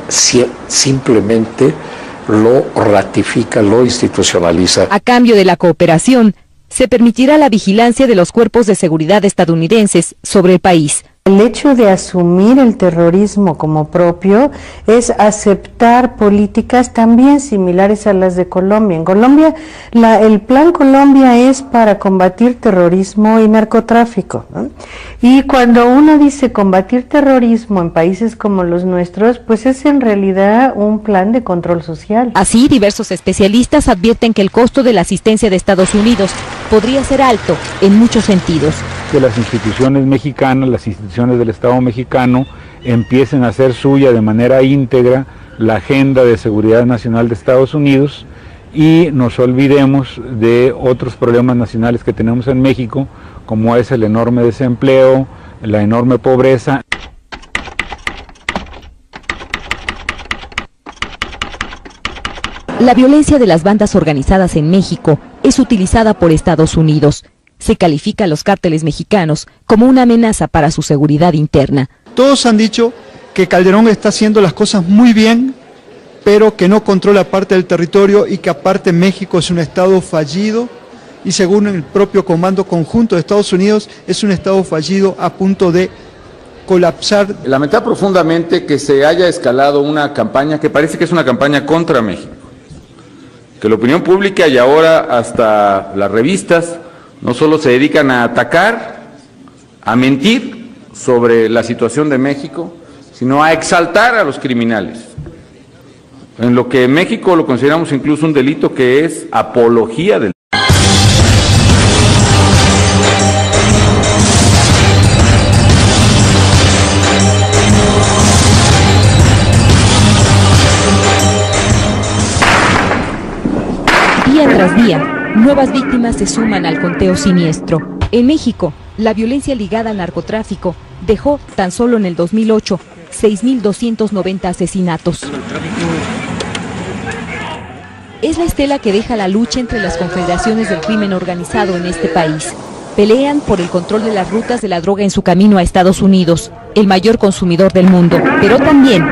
simplemente lo ratifica, lo institucionaliza. A cambio de la cooperación, se permitirá la vigilancia de los cuerpos de seguridad estadounidenses sobre el país. El hecho de asumir el terrorismo como propio es aceptar políticas también similares a las de Colombia. En Colombia, el Plan Colombia es para combatir terrorismo y narcotráfico, ¿no? Y cuando uno dice combatir terrorismo en países como los nuestros, pues es en realidad un plan de control social. Así, diversos especialistas advierten que el costo de la asistencia de Estados Unidos podría ser alto en muchos sentidos. Que las instituciones mexicanas, las instituciones del Estado mexicano empiecen a hacer suya de manera íntegra la agenda de seguridad nacional de Estados Unidos y nos olvidemos de otros problemas nacionales que tenemos en México, como es el enorme desempleo, la enorme pobreza. La violencia de las bandas organizadas en México es utilizada por Estados Unidos. Se califica a los cárteles mexicanos como una amenaza para su seguridad interna. Todos han dicho que Calderón está haciendo las cosas muy bien, pero que no controla parte del territorio y que aparte México es un estado fallido y según el propio Comando Conjunto de Estados Unidos es un estado fallido a punto de colapsar. Lamenta profundamente que se haya escalado una campaña que parece que es una campaña contra México, que la opinión pública y ahora hasta las revistas no solo se dedican a atacar, a mentir sobre la situación de México, sino a exaltar a los criminales. En lo que en México lo consideramos incluso un delito que es apología del. Día tras día, nuevas víctimas se suman al conteo siniestro. En México, la violencia ligada al narcotráfico dejó tan solo en el 2008 6.290 asesinatos. Es la estela que deja la lucha entre las confederaciones del crimen organizado en este país. Pelean por el control de las rutas de la droga en su camino a Estados Unidos, el mayor consumidor del mundo, pero también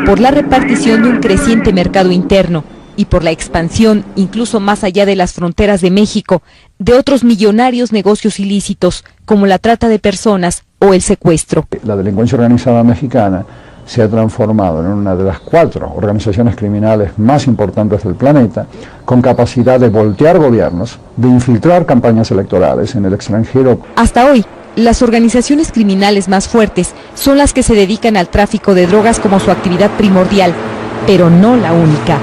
por la repartición de un creciente mercado interno y por la expansión, incluso más allá de las fronteras de México, de otros millonarios negocios ilícitos, como la trata de personas o el secuestro. La delincuencia organizada mexicana se ha transformado en una de las 4 organizaciones criminales más importantes del planeta, con capacidad de voltear gobiernos, de infiltrar campañas electorales en el extranjero. Hasta hoy, las organizaciones criminales más fuertes son las que se dedican al tráfico de drogas como su actividad primordial, pero no la única.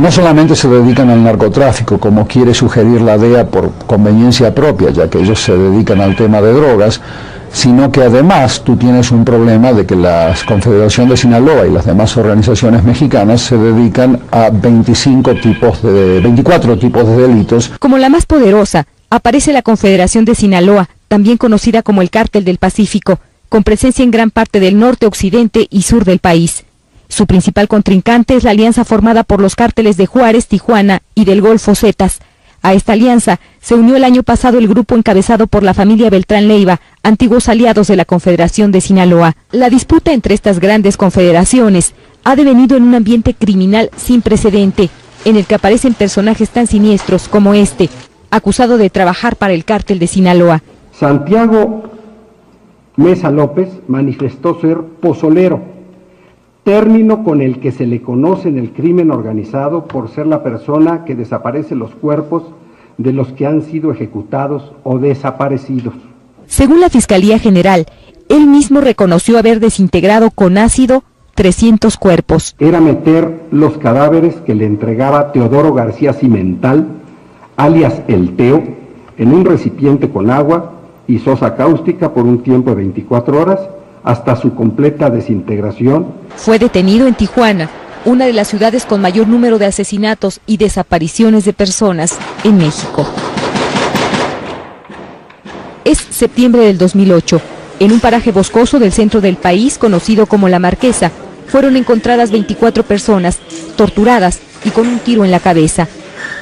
No solamente se dedican al narcotráfico, como quiere sugerir la DEA por conveniencia propia, ya que ellos se dedican al tema de drogas, sino que además tú tienes un problema de que la Confederación de Sinaloa y las demás organizaciones mexicanas se dedican a 24 tipos de delitos. Como la más poderosa, aparece la Confederación de Sinaloa, también conocida como el Cártel del Pacífico, con presencia en gran parte del norte, occidente y sur del país. Su principal contrincante es la alianza formada por los cárteles de Juárez, Tijuana y del Golfo Zetas. A esta alianza se unió el año pasado el grupo encabezado por la familia Beltrán Leiva, antiguos aliados de la Confederación de Sinaloa. La disputa entre estas grandes confederaciones ha devenido en un ambiente criminal sin precedente, en el que aparecen personajes tan siniestros como este, acusado de trabajar para el Cártel de Sinaloa. Santiago Mesa López manifestó ser pozolero, término con el que se le conoce en el crimen organizado por ser la persona que desaparece los cuerpos de los que han sido ejecutados o desaparecidos. Según la Fiscalía General, él mismo reconoció haber desintegrado con ácido 300 cuerpos. Era meter los cadáveres que le entregaba Teodoro García Cimental, alias El Teo, en un recipiente con agua y sosa cáustica por un tiempo de 24 horas, hasta su completa desintegración. Fue detenido en Tijuana, una de las ciudades con mayor número de asesinatos y desapariciones de personas en México. Es septiembre del 2008. En un paraje boscoso del centro del país, conocido como La Marquesa, fueron encontradas 24 personas, torturadas y con un tiro en la cabeza.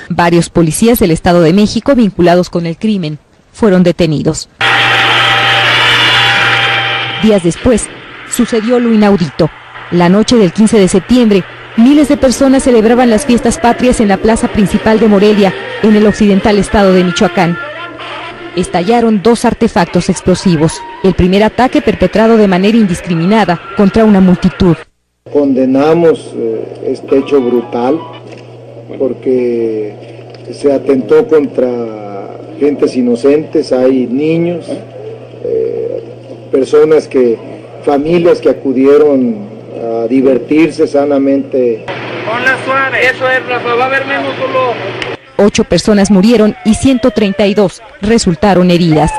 Varios policías del Estado de México vinculados con el crimen fueron detenidos. Días después, sucedió lo inaudito. La noche del 15 de septiembre, miles de personas celebraban las fiestas patrias en la plaza principal de Morelia, en el occidental estado de Michoacán. Estallaron 2 artefactos explosivos. El primer ataque perpetrado de manera indiscriminada contra una multitud. Condenamos este hecho brutal porque se atentó contra gentes inocentes, hay niños, familias que acudieron a divertirse sanamente. Ponla suave, eso es, Rafa, va a haber menos dolor. 8 personas murieron y 132 resultaron heridas.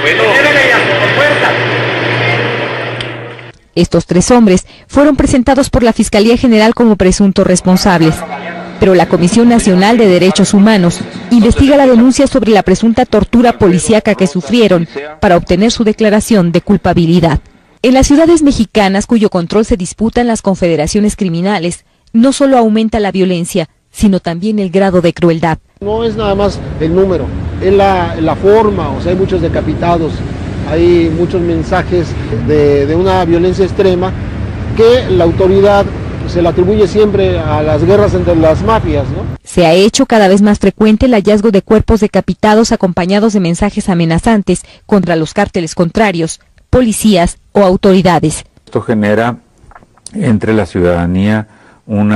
Bueno, por fuerza. Estos 3 hombres fueron presentados por la Fiscalía General como presuntos responsables, pero la Comisión Nacional de Derechos Humanos investiga la denuncia sobre la presunta tortura policíaca que sufrieron para obtener su declaración de culpabilidad. En las ciudades mexicanas cuyo control se disputan las confederaciones criminales, no solo aumenta la violencia, sino también el grado de crueldad. No es nada más el número, es la forma, o sea, hay muchos decapitados, hay muchos mensajes de una violencia extrema que la autoridad se le atribuye siempre a las guerras entre las mafias, ¿no? Se ha hecho cada vez más frecuente el hallazgo de cuerpos decapitados acompañados de mensajes amenazantes contra los cárteles contrarios, policías o autoridades. Esto genera entre la ciudadanía un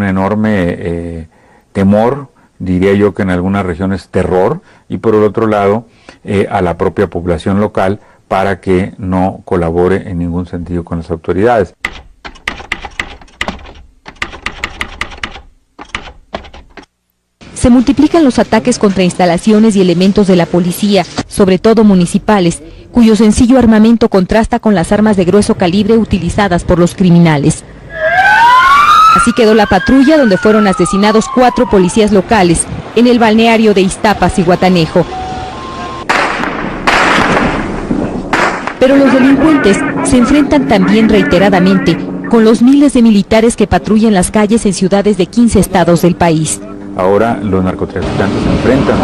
enorme temor, diría yo que en algunas regiones terror, y por el otro lado a la propia población local para que no colabore en ningún sentido con las autoridades. Se multiplican los ataques contra instalaciones y elementos de la policía, sobre todo municipales, cuyo sencillo armamento contrasta con las armas de grueso calibre utilizadas por los criminales. Así quedó la patrulla donde fueron asesinados 4 policías locales en el balneario de Iztapas y Guatanejo. Pero los delincuentes se enfrentan también reiteradamente con los miles de militares que patrullan las calles en ciudades de 15 estados del país. Ahora los narcotraficantes se enfrentan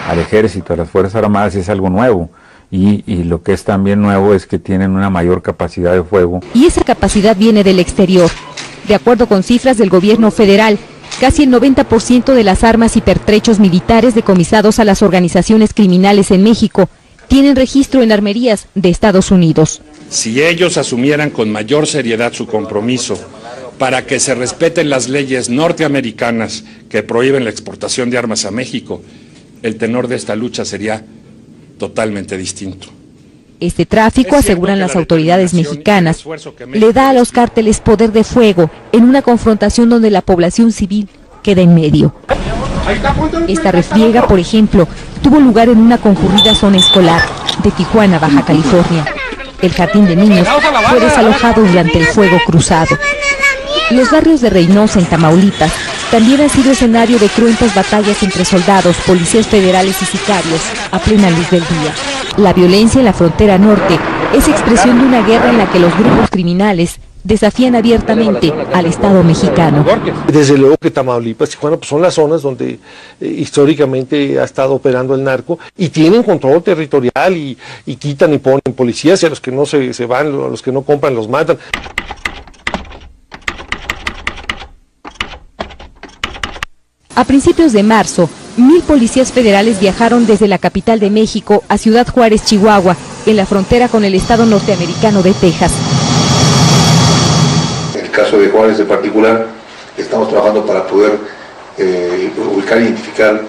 al ejército, a las Fuerzas Armadas, y es algo nuevo. y lo que es también nuevo es que tienen una mayor capacidad de fuego. Y esa capacidad viene del exterior. De acuerdo con cifras del gobierno federal, casi el 90% de las armas y pertrechos militares decomisados a las organizaciones criminales en México tienen registro en armerías de Estados Unidos. Si ellos asumieran con mayor seriedad su compromiso para que se respeten las leyes norteamericanas que prohíben la exportación de armas a México, el tenor de esta lucha sería totalmente distinto. Este tráfico, aseguran las autoridades mexicanas, le da a los cárteles poder de fuego en una confrontación donde la población civil queda en medio. Esta refriega, por ejemplo, tuvo lugar en una concurrida zona escolar de Tijuana, Baja California. El jardín de niños fue desalojado durante el fuego cruzado. Los barrios de Reynosa, en Tamaulipas, también han sido escenario de cruentas batallas entre soldados, policías federales y sicarios a plena luz del día. La violencia en la frontera norte es expresión de una guerra en la que los grupos criminales desafían abiertamente al Estado mexicano. Desde luego que Tamaulipas y Tijuana pues son las zonas donde históricamente ha estado operando el narco y tienen control territorial y quitan y ponen policías y a los que no se van, a los que no compran los matan. A principios de marzo, 1000 policías federales viajaron desde la capital de México a Ciudad Juárez, Chihuahua, en la frontera con el estado norteamericano de Texas. En el caso de Juárez en particular, estamos trabajando para poder ubicar e identificar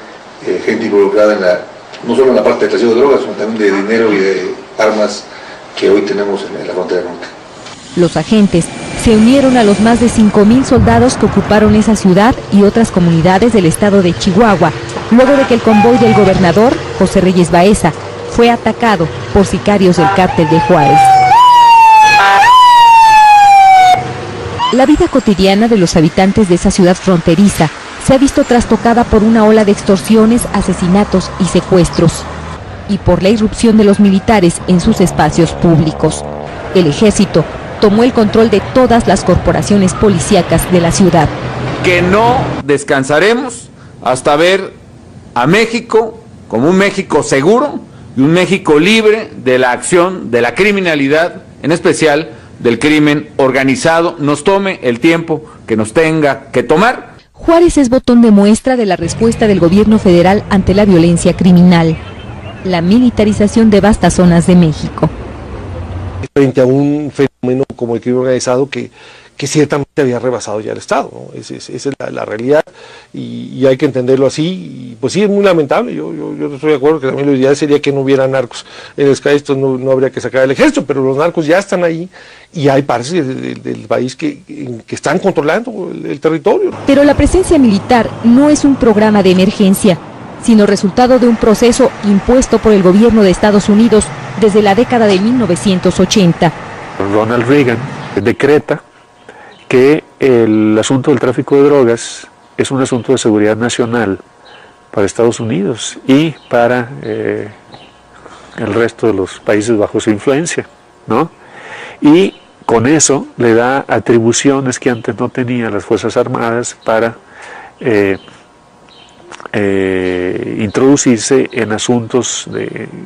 gente involucrada no solo en la parte de tráfico de drogas, sino también de dinero y de armas que hoy tenemos en la frontera norte. Los agentes se unieron a los más de 5000 soldados que ocuparon esa ciudad y otras comunidades del estado de Chihuahua, luego de que el convoy del gobernador, José Reyes Baeza, fue atacado por sicarios del cártel de Juárez. La vida cotidiana de los habitantes de esa ciudad fronteriza se ha visto trastocada por una ola de extorsiones, asesinatos y secuestros, y por la irrupción de los militares en sus espacios públicos. El ejército tomó el control de todas las corporaciones policíacas de la ciudad. Que no descansaremos hasta ver a México como un México seguro y un México libre de la acción de la criminalidad, en especial del crimen organizado, nos tome el tiempo que nos tenga que tomar. Juárez es botón de muestra de la respuesta del gobierno federal ante la violencia criminal, la militarización de vastas zonas de México. Frente a un fenómeno como el crimen organizado que ciertamente había rebasado ya el Estado, ¿no? Esa es la realidad y hay que entenderlo así, y pues sí, es muy lamentable, yo estoy de acuerdo que también lo ideal sería que no hubiera narcos en el esto no habría que sacar el ejército, pero los narcos ya están ahí y hay partes del país que están controlando el territorio. Pero la presencia militar no es un programa de emergencia, sino resultado de un proceso impuesto por el gobierno de Estados Unidos desde la década de 1980. Ronald Reagan decreta que el asunto del tráfico de drogas es un asunto de seguridad nacional para Estados Unidos y para el resto de los países bajo su influencia, ¿no? Y con eso le da atribuciones que antes no tenían las Fuerzas Armadas para introducirse en asuntos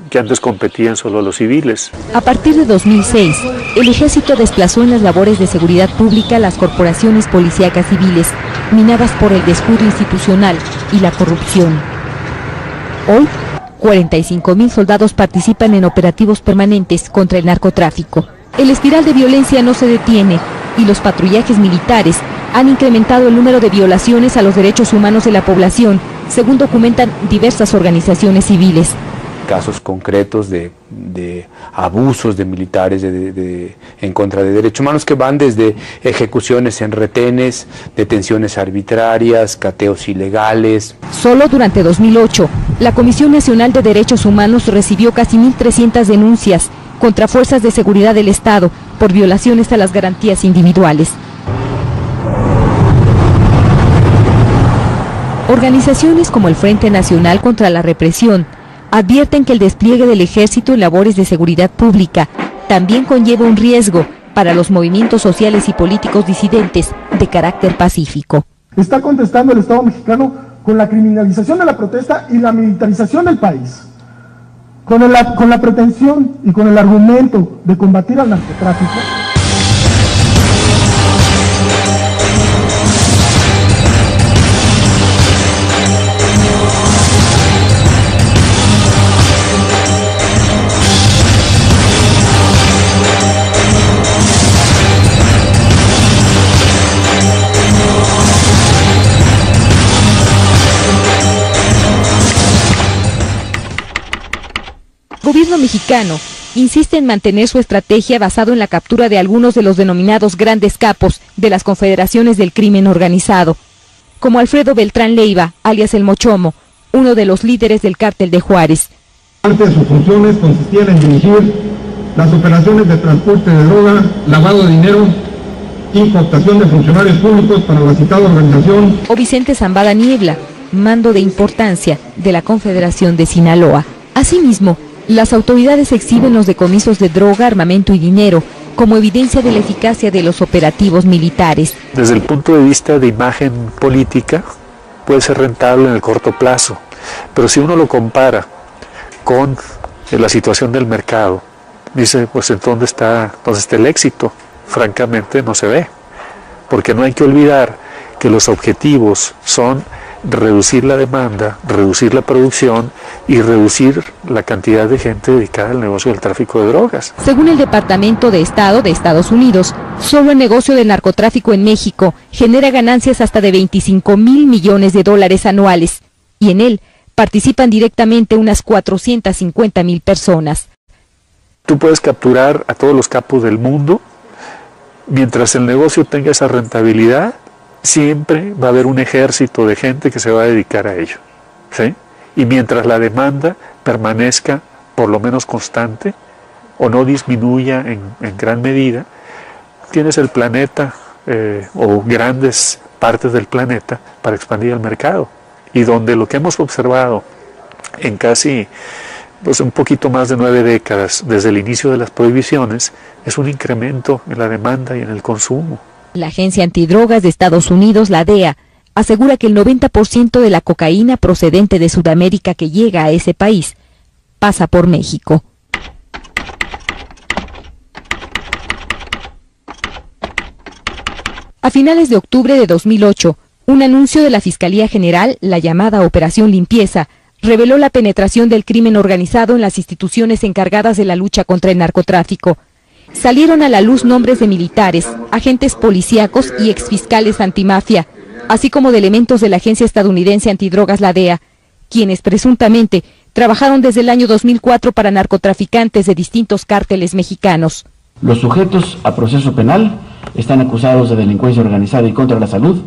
que antes competían solo a los civiles. A partir de 2006, el ejército desplazó en las labores de seguridad pública las corporaciones policíacas civiles, minadas por el descuido institucional y la corrupción. Hoy, 45,000 soldados participan en operativos permanentes contra el narcotráfico. El espiral de violencia no se detiene y los patrullajes militares han incrementado el número de violaciones a los derechos humanos de la población, según documentan diversas organizaciones civiles. Casos concretos de abusos de militares en contra de derechos humanos que van desde ejecuciones en retenes, detenciones arbitrarias, cateos ilegales. Solo durante 2008, la Comisión Nacional de Derechos Humanos recibió casi 1.300 denuncias contra fuerzas de seguridad del Estado por violaciones a las garantías individuales. Organizaciones como el Frente Nacional contra la Represión advierten que el despliegue del ejército en labores de seguridad pública también conlleva un riesgo para los movimientos sociales y políticos disidentes de carácter pacífico. Está contestando el Estado mexicano con la criminalización de la protesta y la militarización del país, con la pretensión y con el argumento de combatir al narcotráfico. El gobierno mexicano insiste en mantener su estrategia basado en la captura de algunos de los denominados grandes capos de las confederaciones del crimen organizado, como Alfredo Beltrán Leiva, alias El Mochomo, uno de los líderes del cártel de Juárez. Antes sus funciones consistían en dirigir las operaciones de transporte de droga, lavado de dinero y cooptación de funcionarios públicos para la citada organización. O Vicente Zambada Niebla, mando de importancia de la Confederación de Sinaloa. Asimismo, las autoridades exhiben los decomisos de droga, armamento y dinero como evidencia de la eficacia de los operativos militares. Desde el punto de vista de imagen política, puede ser rentable en el corto plazo, pero si uno lo compara con la situación del mercado, dice, pues ¿en dónde está el éxito? Francamente no se ve, porque no hay que olvidar que los objetivos son reducir la demanda, reducir la producción y reducir la cantidad de gente dedicada al negocio del tráfico de drogas. Según el Departamento de Estado de Estados Unidos, solo el negocio del narcotráfico en México genera ganancias hasta de 25,000 millones de dólares anuales, y en él participan directamente unas 450,000 personas. Tú puedes capturar a todos los capos del mundo, mientras el negocio tenga esa rentabilidad, siempre va a haber un ejército de gente que se va a dedicar a ello, ¿sí? Y mientras la demanda permanezca por lo menos constante o no disminuya en gran medida, tienes el planeta o grandes partes del planeta para expandir el mercado. Y donde lo que hemos observado en casi un poquito más de 9 décadas desde el inicio de las prohibiciones es un incremento en la demanda y en el consumo. La Agencia Antidrogas de Estados Unidos, la DEA, asegura que el 90% de la cocaína procedente de Sudamérica que llega a ese país pasa por México. A finales de octubre de 2008, un anuncio de la Fiscalía General, la llamada Operación Limpieza, reveló la penetración del crimen organizado en las instituciones encargadas de la lucha contra el narcotráfico. Salieron a la luz nombres de militares, agentes policíacos y exfiscales antimafia, así como de elementos de la agencia estadounidense antidrogas, la DEA, quienes presuntamente trabajaron desde el año 2004 para narcotraficantes de distintos cárteles mexicanos. Los sujetos a proceso penal están acusados de delincuencia organizada y contra la salud.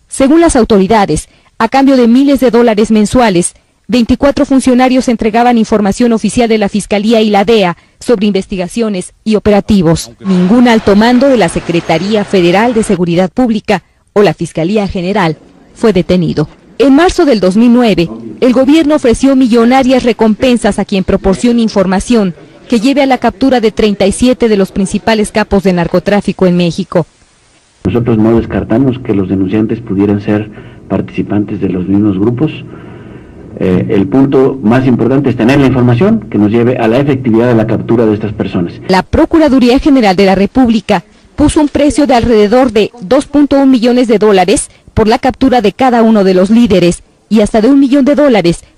Según las autoridades, a cambio de miles de dólares mensuales, 24 funcionarios entregaban información oficial de la Fiscalía y la DEA sobre investigaciones y operativos. Ningún alto mando de la Secretaría Federal de Seguridad Pública o la Fiscalía General fue detenido. En marzo del 2009, el gobierno ofreció millonarias recompensas a quien proporcione información que lleve a la captura de 37 de los principales capos de narcotráfico en México. Nosotros no descartamos que los denunciantes pudieran ser participantes de los mismos grupos. El punto más importante es tener la información que nos lleve a la efectividad de la captura de estas personas. La Procuraduría General de la República puso un precio de alrededor de 2.1 millones de dólares por la captura de cada uno de los líderes y hasta de $1 millón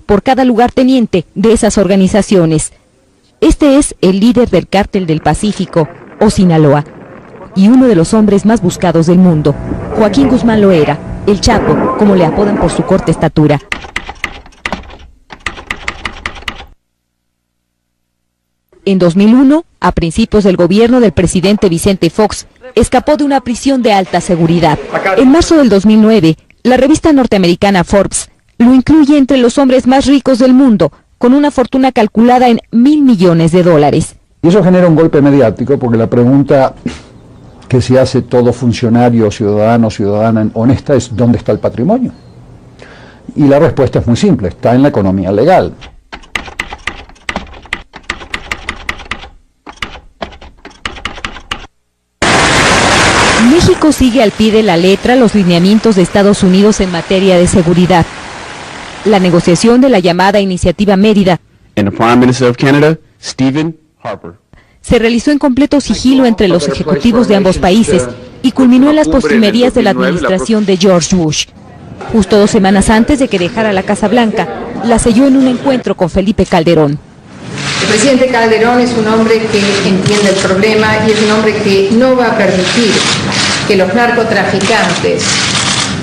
por cada lugarteniente de esas organizaciones. Este es el líder del Cártel del Pacífico, o Sinaloa, y uno de los hombres más buscados del mundo, Joaquín Guzmán Loera, el Chapo, como le apodan por su corta estatura. En 2001, a principios del gobierno del presidente Vicente Fox, escapó de una prisión de alta seguridad. En marzo del 2009, la revista norteamericana Forbes lo incluye entre los hombres más ricos del mundo, con una fortuna calculada en $1,000 millones. Y eso genera un golpe mediático, porque la pregunta que se hace todo funcionario, ciudadano, ciudadana honesta es ¿dónde está el patrimonio? Y la respuesta es muy simple, está en la economía legal. México sigue al pie de la letra los lineamientos de Estados Unidos en materia de seguridad. La negociación de la llamada Iniciativa Mérida and the Prime Minister of Canada, Stephen Harper. Se realizó en completo sigilo entre los ejecutivos de ambos países y culminó en las postrimerías de la administración de George Bush. Justo 2 semanas antes de que dejara la Casa Blanca, la selló en un encuentro con Felipe Calderón. El presidente Calderón es un hombre que entiende el problema y es un hombre que no va a permitir que los narcotraficantes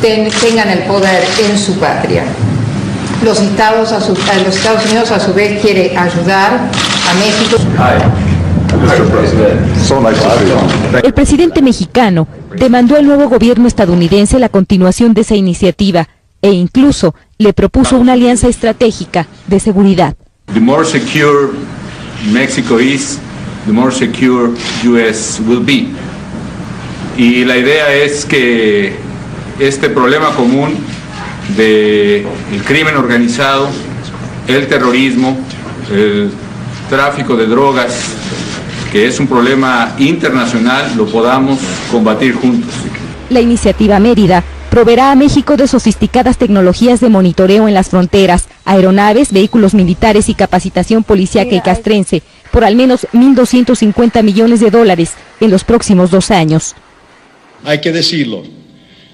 tengan el poder en su patria. Los Estados Unidos a su vez quiere ayudar a México. El presidente mexicano demandó al nuevo gobierno estadounidense la continuación de esa iniciativa e incluso le propuso una alianza estratégica de seguridad. The more secure Mexico is, the more secure US will be. Y la idea es que este problema común del crimen organizado, el terrorismo, el tráfico de drogas, que es un problema internacional, lo podamos combatir juntos. La iniciativa Mérida proveerá a México de sofisticadas tecnologías de monitoreo en las fronteras, aeronaves, vehículos militares y capacitación policíaca y castrense por al menos $1.250 millones en los próximos 2 años. Hay que decirlo,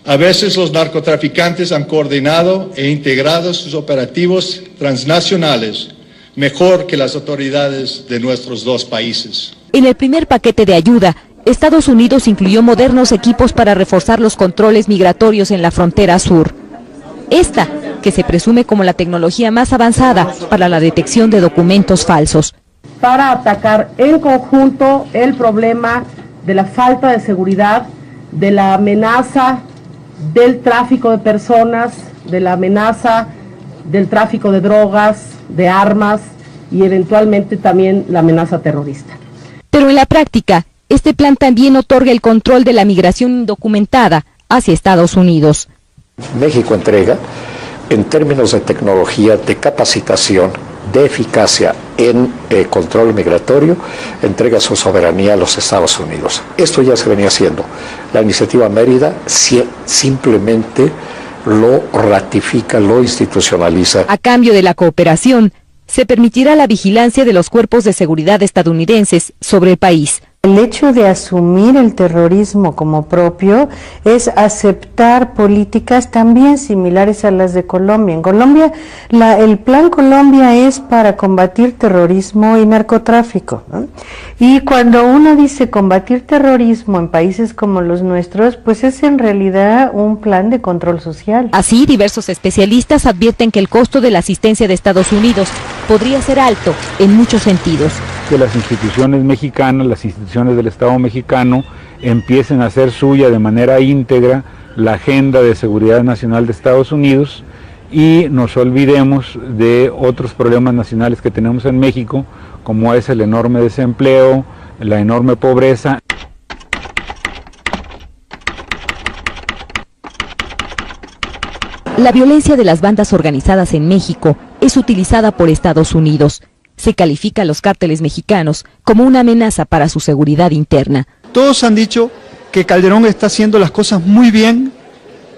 a veces los narcotraficantes han coordinado e integrado sus operativos transnacionales mejor que las autoridades de nuestros 2 países. En el primer paquete de ayuda, Estados Unidos incluyó modernos equipos para reforzar los controles migratorios en la frontera sur. Esta, que se presume como la tecnología más avanzada para la detección de documentos falsos. Para atacar en conjunto el problema de la falta de seguridad, de la amenaza del tráfico de personas, de la amenaza del tráfico de drogas, de armas y eventualmente también la amenaza terrorista. Pero en la práctica, este plan también otorga el control de la migración indocumentada hacia Estados Unidos. México entrega, en términos de tecnología, de capacitación, de eficacia en control migratorio, entrega su soberanía a los Estados Unidos. Esto ya se venía haciendo. La iniciativa Mérida simplemente lo ratifica, lo institucionaliza. A cambio de la cooperación, se permitirá la vigilancia de los cuerpos de seguridad estadounidenses sobre el país. El hecho de asumir el terrorismo como propio es aceptar políticas también similares a las de Colombia. En Colombia, el Plan Colombia es para combatir terrorismo y narcotráfico, ¿no? Y cuando uno dice combatir terrorismo en países como los nuestros, pues es en realidad un plan de control social. Así, diversos especialistas advierten que el costo de la asistencia de Estados Unidos podría ser alto en muchos sentidos. Que las instituciones mexicanas, las instituciones del Estado mexicano empiecen a hacer suya de manera íntegra la agenda de seguridad nacional de Estados Unidos y nos olvidemos de otros problemas nacionales que tenemos en México, como es el enorme desempleo, la enorme pobreza. La violencia de las bandas organizadas en México es utilizada por Estados Unidos. Se califica a los cárteles mexicanos como una amenaza para su seguridad interna. Todos han dicho que Calderón está haciendo las cosas muy bien,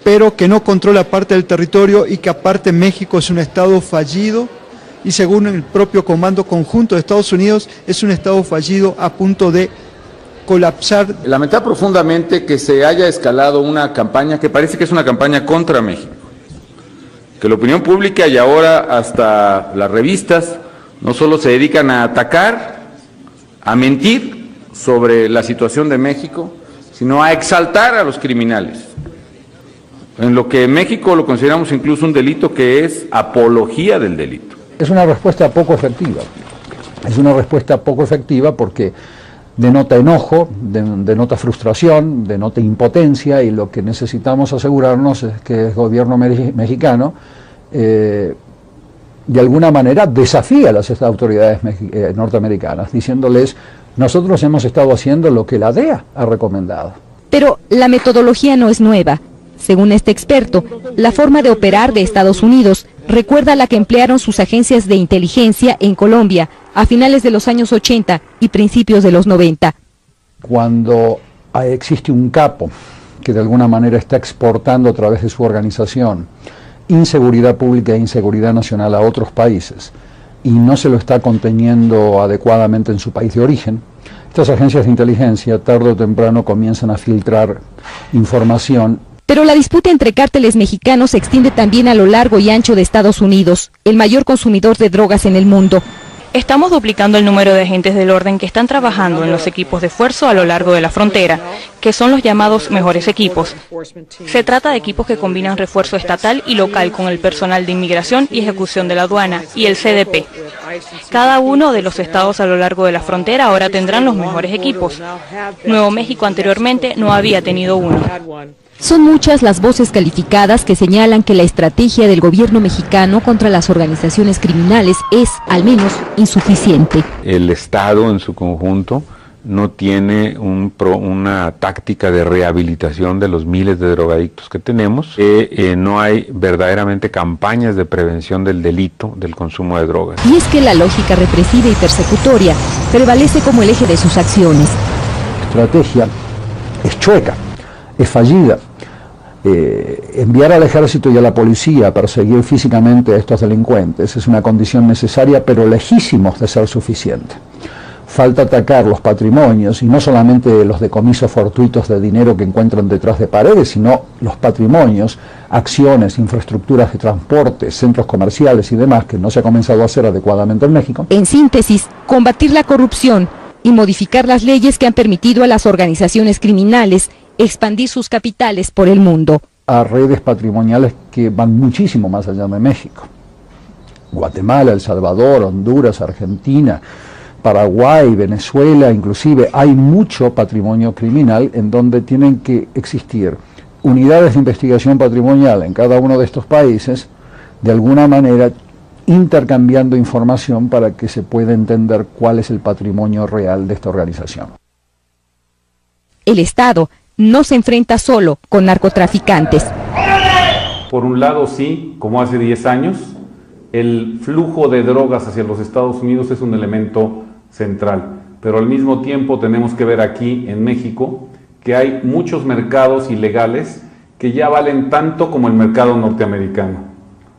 pero que no controla parte del territorio y que aparte México es un estado fallido y según el propio Comando Conjunto de Estados Unidos es un estado fallido a punto de colapsar. Lamentar profundamente que se haya escalado una campaña que parece que es una campaña contra México. Que la opinión pública y ahora hasta las revistas no solo se dedican a atacar, a mentir sobre la situación de México, sino a exaltar a los criminales. En lo que en México lo consideramos incluso un delito que es apología del delito. Es una respuesta poco efectiva. Es una respuesta poco efectiva porque denota enojo, denota frustración, denota impotencia, y lo que necesitamos asegurarnos es que el gobierno mexicano de alguna manera desafía a las autoridades norteamericanas, diciéndoles: nosotros hemos estado haciendo lo que la DEA ha recomendado. Pero la metodología no es nueva. Según este experto, la forma de operar de Estados Unidos recuerda a la que emplearon sus agencias de inteligencia en Colombia a finales de los años 80 y principios de los 90. Cuando existe un capo que de alguna manera está exportando a través de su organización inseguridad pública e inseguridad nacional a otros países, y no se lo está conteniendo adecuadamente en su país de origen, estas agencias de inteligencia tarde o temprano comienzan a filtrar información. Pero la disputa entre cárteles mexicanos se extiende también a lo largo y ancho de Estados Unidos, el mayor consumidor de drogas en el mundo. Estamos duplicando el número de agentes del orden que están trabajando en los equipos de esfuerzo a lo largo de la frontera, que son los llamados mejores equipos. Se trata de equipos que combinan refuerzo estatal y local con el personal de inmigración y ejecución de la aduana y el CDP. Cada uno de los estados a lo largo de la frontera ahora tendrán los mejores equipos. Nuevo México anteriormente no había tenido uno. Son muchas las voces calificadas que señalan que la estrategia del gobierno mexicano contra las organizaciones criminales es, al menos, insuficiente. El Estado en su conjunto no tiene una táctica de rehabilitación de los miles de drogadictos que tenemos. No hay verdaderamente campañas de prevención del delito del consumo de drogas. Y es que la lógica represiva y persecutoria prevalece como el eje de sus acciones. La estrategia es chueca, es fallida. Enviar al ejército y a la policía a perseguir físicamente a estos delincuentes es una condición necesaria, pero lejísimos de ser suficiente. Falta atacar los patrimonios, y no solamente los decomisos fortuitos de dinero que encuentran detrás de paredes, sino los patrimonios, acciones, infraestructuras de transporte, centros comerciales y demás que no se ha comenzado a hacer adecuadamente en México. En síntesis, combatir la corrupción y modificar las leyes que han permitido a las organizaciones criminales expandir sus capitales por el mundo. A redes patrimoniales que van muchísimo más allá de México. Guatemala, El Salvador, Honduras, Argentina, Paraguay, Venezuela, inclusive hay mucho patrimonio criminal en donde tienen que existir unidades de investigación patrimonial en cada uno de estos países, de alguna manera intercambiando información para que se pueda entender cuál es el patrimonio real de esta organización. El Estado no se enfrenta solo con narcotraficantes. Por un lado, sí, como hace 10 años, el flujo de drogas hacia los Estados Unidos es un elemento central, pero al mismo tiempo tenemos que ver aquí en México que hay muchos mercados ilegales que ya valen tanto como el mercado norteamericano,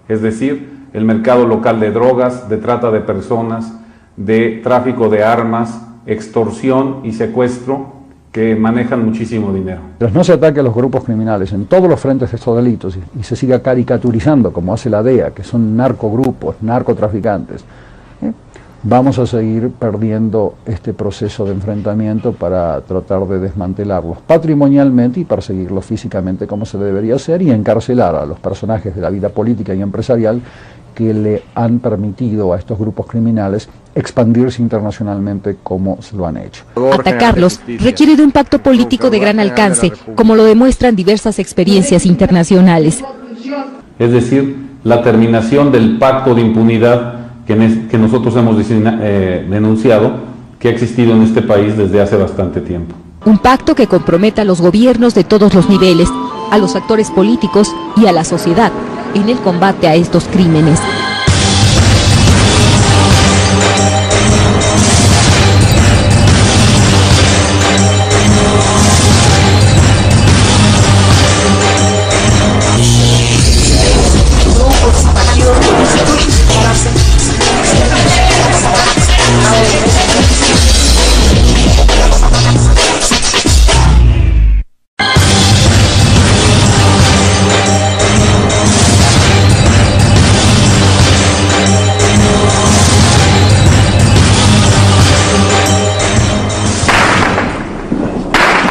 es decir, el mercado local de drogas, de trata de personas, de tráfico de armas, extorsión y secuestro, que manejan muchísimo dinero. Mientras no se ataque a los grupos criminales en todos los frentes de estos delitos y se siga caricaturizando como hace la DEA, que son narcogrupos, narcotraficantes, vamos a seguir perdiendo este proceso de enfrentamiento para tratar de desmantelarlos patrimonialmente y perseguirlos físicamente como se debería hacer y encarcelar a los personajes de la vida política y empresarial que le han permitido a estos grupos criminales expandirse internacionalmente como se lo han hecho. Atacarlos requiere de un pacto político de gran alcance, como lo demuestran diversas experiencias internacionales. Es decir, la terminación del pacto de impunidad que nosotros hemos denunciado, que ha existido en este país desde hace bastante tiempo. Un pacto que comprometa a los gobiernos de todos los niveles, a los actores políticos y a la sociedad en el combate a estos crímenes.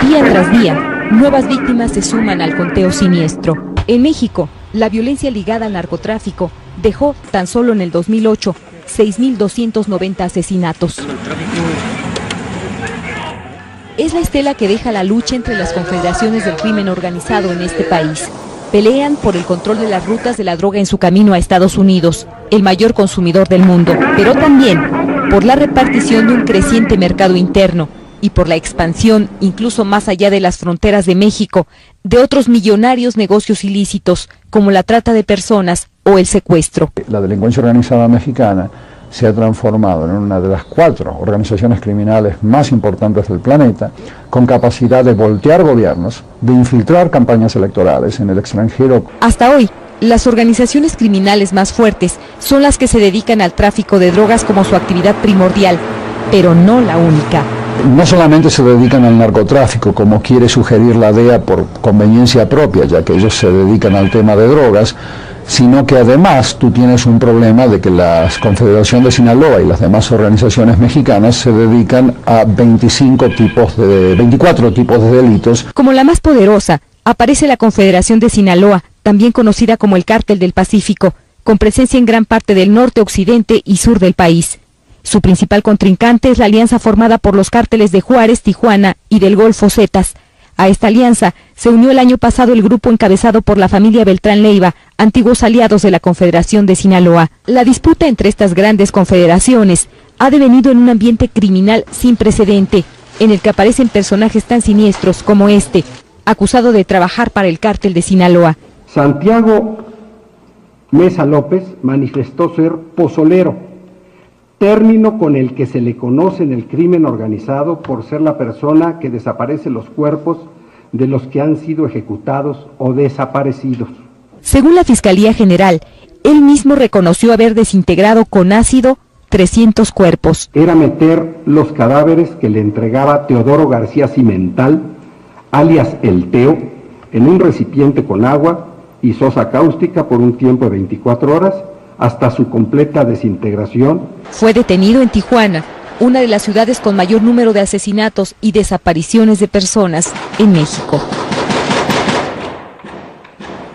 Día tras día, nuevas víctimas se suman al conteo siniestro. En México, la violencia ligada al narcotráfico dejó, tan solo en el 2008, 6.290 asesinatos. Es la estela que deja la lucha entre las confederaciones del crimen organizado en este país. Pelean por el control de las rutas de la droga en su camino a Estados Unidos, el mayor consumidor del mundo, pero también por la repartición de un creciente mercado interno y por la expansión, incluso más allá de las fronteras de México, de otros millonarios negocios ilícitos, como la trata de personas o el secuestro. La delincuencia organizada mexicana se ha transformado en una de las 4 organizaciones criminales más importantes del planeta, con capacidad de voltear gobiernos, de infiltrar campañas electorales en el extranjero. Hasta hoy, Las organizaciones criminales más fuertes son las que se dedican al tráfico de drogas como su actividad primordial, pero no la única. No solamente se dedican al narcotráfico, como quiere sugerir la DEA por conveniencia propia, ya que ellos se dedican al tema de drogas, sino que además tú tienes un problema de que la Confederación de Sinaloa y las demás organizaciones mexicanas se dedican a 24 tipos de delitos. Como la más poderosa, aparece la Confederación de Sinaloa, también conocida como el Cártel del Pacífico, con presencia en gran parte del norte, occidente y sur del país. Su principal contrincante es la alianza formada por los cárteles de Juárez, Tijuana y del Golfo Zetas. A esta alianza se unió el año pasado el grupo encabezado por la familia Beltrán Leiva, antiguos aliados de la Confederación de Sinaloa. La disputa entre estas grandes confederaciones ha devenido en un ambiente criminal sin precedente, en el que aparecen personajes tan siniestros como este, acusado de trabajar para el cártel de Sinaloa. Santiago Mesa López manifestó ser pozolero, término con el que se le conoce en el crimen organizado por ser la persona que desaparece los cuerpos de los que han sido ejecutados o desaparecidos. Según la Fiscalía General, él mismo reconoció haber desintegrado con ácido 300 cuerpos. Era meter los cadáveres que le entregaba Teodoro García Cimental, alias El Teo, en un recipiente con agua y sosa cáustica por un tiempo de 24 horas, hasta su completa desintegración. Fue detenido en Tijuana, una de las ciudades con mayor número de asesinatos y desapariciones de personas en México.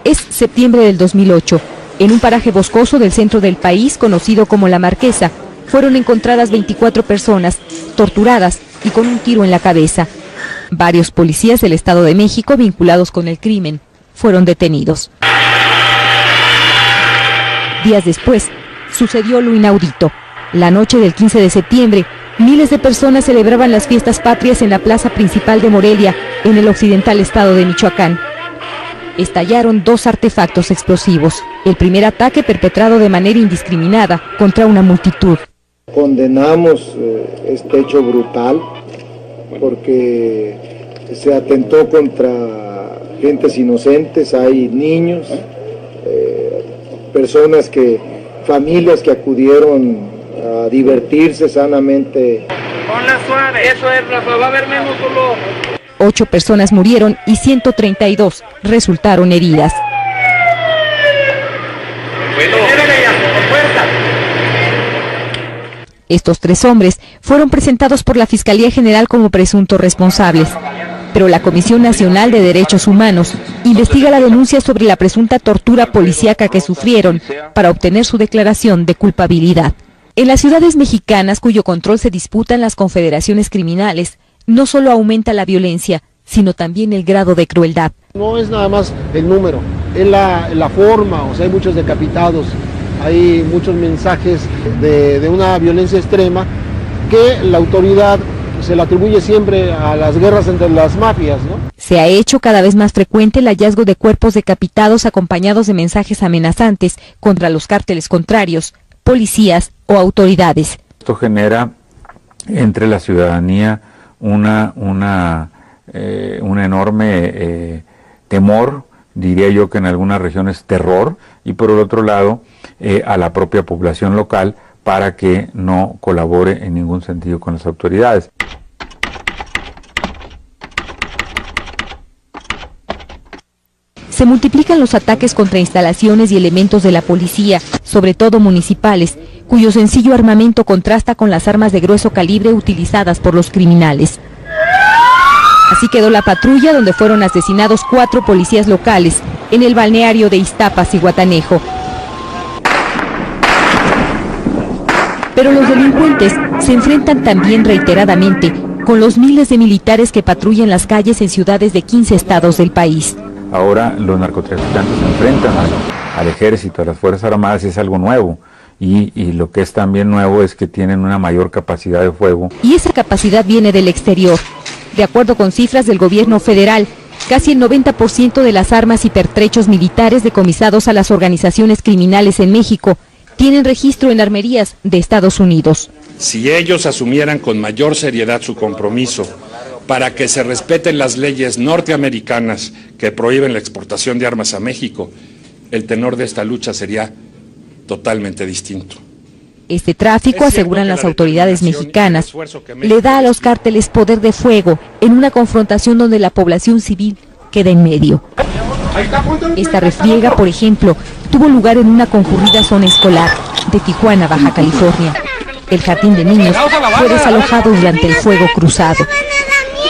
Es septiembre del 2008. En un paraje boscoso del centro del país, conocido como La Marquesa, fueron encontradas 24 personas, torturadas y con un tiro en la cabeza. Varios policías del Estado de México vinculados con el crimen fueron detenidos. Días después, sucedió lo inaudito. La noche del 15 de septiembre, miles de personas celebraban las fiestas patrias en la plaza principal de Morelia, en el occidental estado de Michoacán. Estallaron 2 artefactos explosivos. El primer ataque perpetrado de manera indiscriminada contra una multitud. Condenamos este hecho brutal porque se atentó contra gentes inocentes, hay niños, familias que acudieron a divertirse sanamente. Ponla suave, eso es, Rafa, va a haber menos solo. 8 personas murieron y 132 resultaron heridas. Estos 3 hombres fueron presentados por la Fiscalía General como presuntos responsables, pero la Comisión Nacional de Derechos Humanos investiga la denuncia sobre la presunta tortura policíaca que sufrieron para obtener su declaración de culpabilidad. En las ciudades mexicanas cuyo control se disputan las confederaciones criminales, no solo aumenta la violencia, sino también el grado de crueldad. No es nada más el número, es la forma, o sea, hay muchos decapitados, hay muchos mensajes de una violencia extrema que la autoridad se le atribuye siempre a las guerras entre las mafias, ¿no? Se ha hecho cada vez más frecuente el hallazgo de cuerpos decapitados acompañados de mensajes amenazantes contra los cárteles contrarios, policías o autoridades. Esto genera entre la ciudadanía un enorme temor, diría yo que en algunas regiones terror, y por el otro lado a la propia población local para que no colabore en ningún sentido con las autoridades. Se multiplican los ataques contra instalaciones y elementos de la policía, sobre todo municipales, cuyo sencillo armamento contrasta con las armas de grueso calibre utilizadas por los criminales. Así quedó la patrulla donde fueron asesinados 4 policías locales, en el balneario de Iztapas y Guatanejo. Pero los delincuentes se enfrentan también reiteradamente con los miles de militares que patrullan las calles en ciudades de 15 estados del país. Ahora los narcotraficantes se enfrentan al ejército, a las Fuerzas Armadas, y es algo nuevo. Y lo que es también nuevo es que tienen una mayor capacidad de fuego. Y esa capacidad viene del exterior. De acuerdo con cifras del gobierno federal, casi el 90% de las armas y pertrechos militares decomisados a las organizaciones criminales en México tienen registro en armerías de Estados Unidos. Si ellos asumieran con mayor seriedad su compromiso para que se respeten las leyes norteamericanas que prohíben la exportación de armas a México, el tenor de esta lucha sería totalmente distinto. Este tráfico, aseguran las autoridades mexicanas, le da a los cárteles poder de fuego en una confrontación donde la población civil queda en medio. Esta refriega, por ejemplo, tuvo lugar en una concurrida zona escolar de Tijuana, Baja California. El jardín de niños fue desalojado durante el fuego cruzado.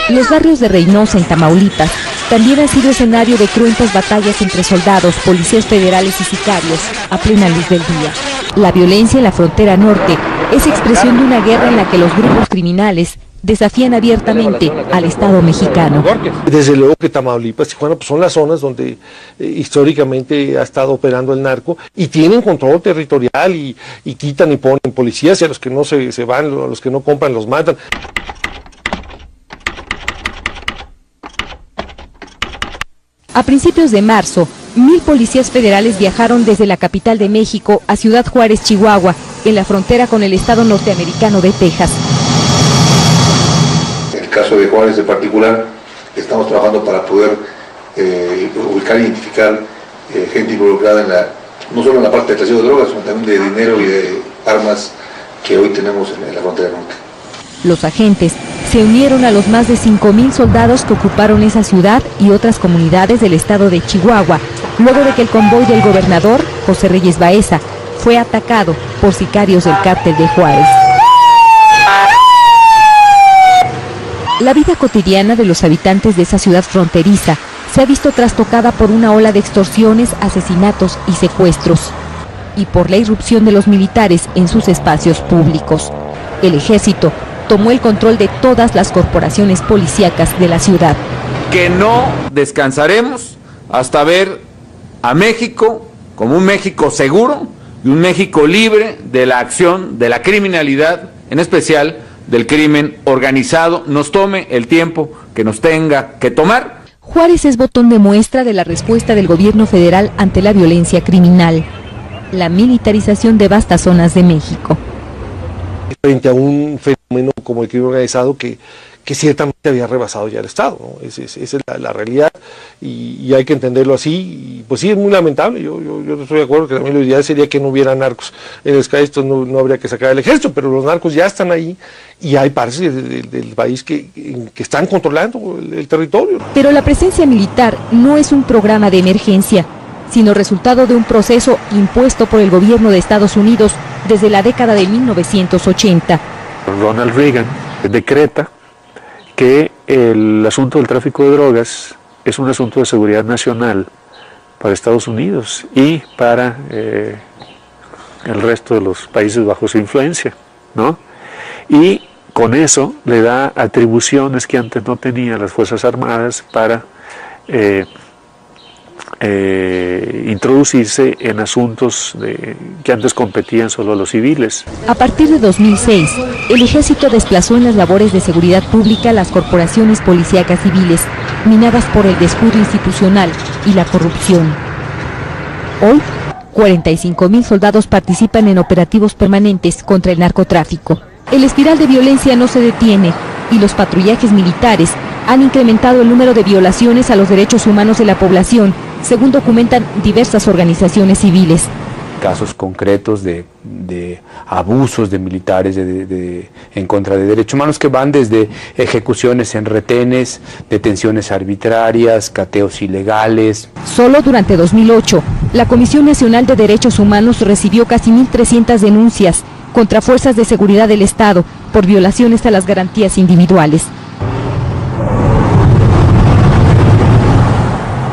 Los barrios de Reynosa, en Tamaulipas, también han sido escenario de cruentas batallas entre soldados, policías federales y sicarios a plena luz del día. La violencia en la frontera norte es expresión de una guerra en la que los grupos criminales desafían abiertamente al Estado mexicano. Desde luego que Tamaulipas y Tijuana pues son las zonas donde históricamente ha estado operando el narco y tienen control territorial y quitan y ponen policías y a los que no se van, a los que no compran los matan. A principios de marzo, 1000 policías federales viajaron desde la capital de México a Ciudad Juárez, Chihuahua, en la frontera con el estado norteamericano de Texas. En el caso de Juárez en particular, estamos trabajando para poder ubicar e identificar gente involucrada no solo en la parte de trasiego de drogas, sino también de dinero y de armas que hoy tenemos en la frontera norte. Los agentes se unieron a los más de 5000 soldados que ocuparon esa ciudad y otras comunidades del estado de Chihuahua, luego de que el convoy del gobernador, José Reyes Baeza, fue atacado por sicarios del cártel de Juárez. La vida cotidiana de los habitantes de esa ciudad fronteriza se ha visto trastocada por una ola de extorsiones, asesinatos y secuestros, y por la irrupción de los militares en sus espacios públicos. El ejército tomó el control de todas las corporaciones policíacas de la ciudad. Que no descansaremos hasta ver a México como un México seguro y un México libre de la acción de la criminalidad, en especial del crimen organizado, nos tome el tiempo que nos tenga que tomar. Juárez es botón de muestra de la respuesta del gobierno federal ante la violencia criminal, la militarización de vastas zonas de México. Frente a un fenómeno como el crimen organizado que ciertamente había rebasado ya el Estado, ¿no? Esa es la realidad y hay que entenderlo así. Y pues sí, es muy lamentable, yo estoy de acuerdo que también lo ideal sería que no hubiera narcos en el país, no habría que sacar el ejército, pero los narcos ya están ahí y hay partes del país que están controlando el territorio. Pero la presencia militar no es un programa de emergencia, sino resultado de un proceso impuesto por el gobierno de Estados Unidos desde la década de 1980. Ronald Reagan decreta que el asunto del tráfico de drogas es un asunto de seguridad nacional para Estados Unidos y para el resto de los países bajo su influencia, ¿no? Y con eso le da atribuciones que antes no tenían las Fuerzas Armadas para introducirse en asuntos que antes competían solo a los civiles. A partir de 2006, el ejército desplazó en las labores de seguridad pública las corporaciones policíacas civiles, minadas por el descuido institucional y la corrupción. Hoy, 45,000 soldados participan en operativos permanentes contra el narcotráfico. El espiral de violencia no se detiene y los patrullajes militares han incrementado el número de violaciones a los derechos humanos de la población, según documentan diversas organizaciones civiles. Casos concretos de abusos de militares en contra de derechos humanos que van desde ejecuciones en retenes, detenciones arbitrarias, cateos ilegales. Solo durante 2008, la Comisión Nacional de Derechos Humanos recibió casi 1.300 denuncias contra fuerzas de seguridad del Estado por violaciones a las garantías individuales.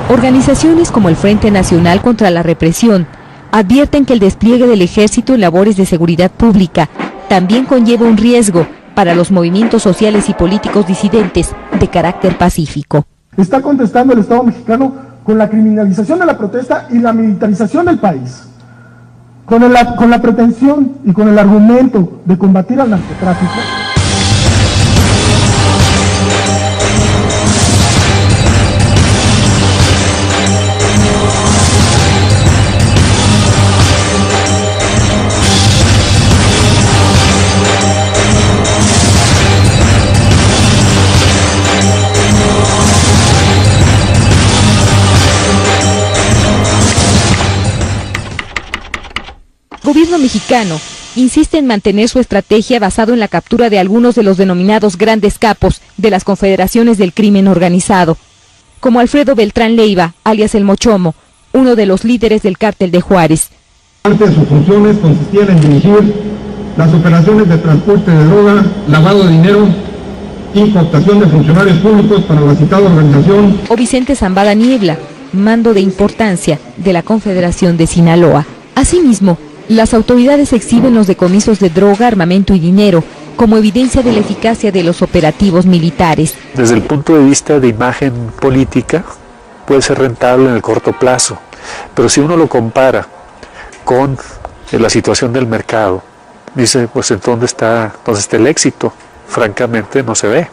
Organizaciones como el Frente Nacional contra la Represión advierten que el despliegue del ejército en labores de seguridad pública también conlleva un riesgo para los movimientos sociales y políticos disidentes de carácter pacífico. Está contestando el Estado mexicano con la criminalización de la protesta y la militarización del país, con la pretensión y con el argumento de combatir al narcotráfico. mexicano insiste en mantener su estrategia basado en la captura de algunos de los denominados grandes capos de las confederaciones del crimen organizado, como Alfredo Beltrán Leiva, alias El Mochomo, uno de los líderes del cártel de Juárez. Antes sus funciones consistían en dirigir las operaciones de transporte de droga, lavado de dinero y cooptación de funcionarios públicos para la citada organización. O Vicente Zambada Niebla, mando de importancia de la Confederación de Sinaloa. Asimismo, las autoridades exhiben los decomisos de droga, armamento y dinero como evidencia de la eficacia de los operativos militares. Desde el punto de vista de imagen política, puede ser rentable en el corto plazo, pero si uno lo compara con la situación del mercado, dice, pues ¿en dónde está el éxito? Francamente no se ve,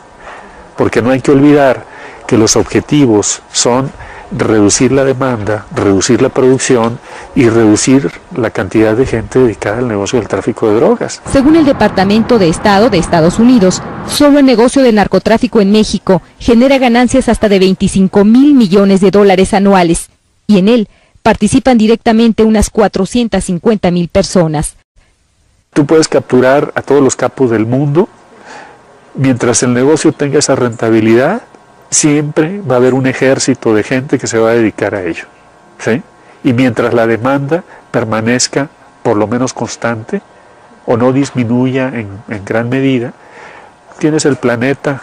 porque no hay que olvidar que los objetivos son reducir la demanda, reducir la producción y reducir la cantidad de gente dedicada al negocio del tráfico de drogas. Según el Departamento de Estado de Estados Unidos, solo el negocio del narcotráfico en México genera ganancias hasta de $25,000 millones anuales, y en él participan directamente unas 450,000 personas. Tú puedes capturar a todos los capos del mundo, mientras el negocio tenga esa rentabilidad, siempre va a haber un ejército de gente que se va a dedicar a ello, ¿sí? Y mientras la demanda permanezca por lo menos constante o no disminuya en gran medida, tienes el planeta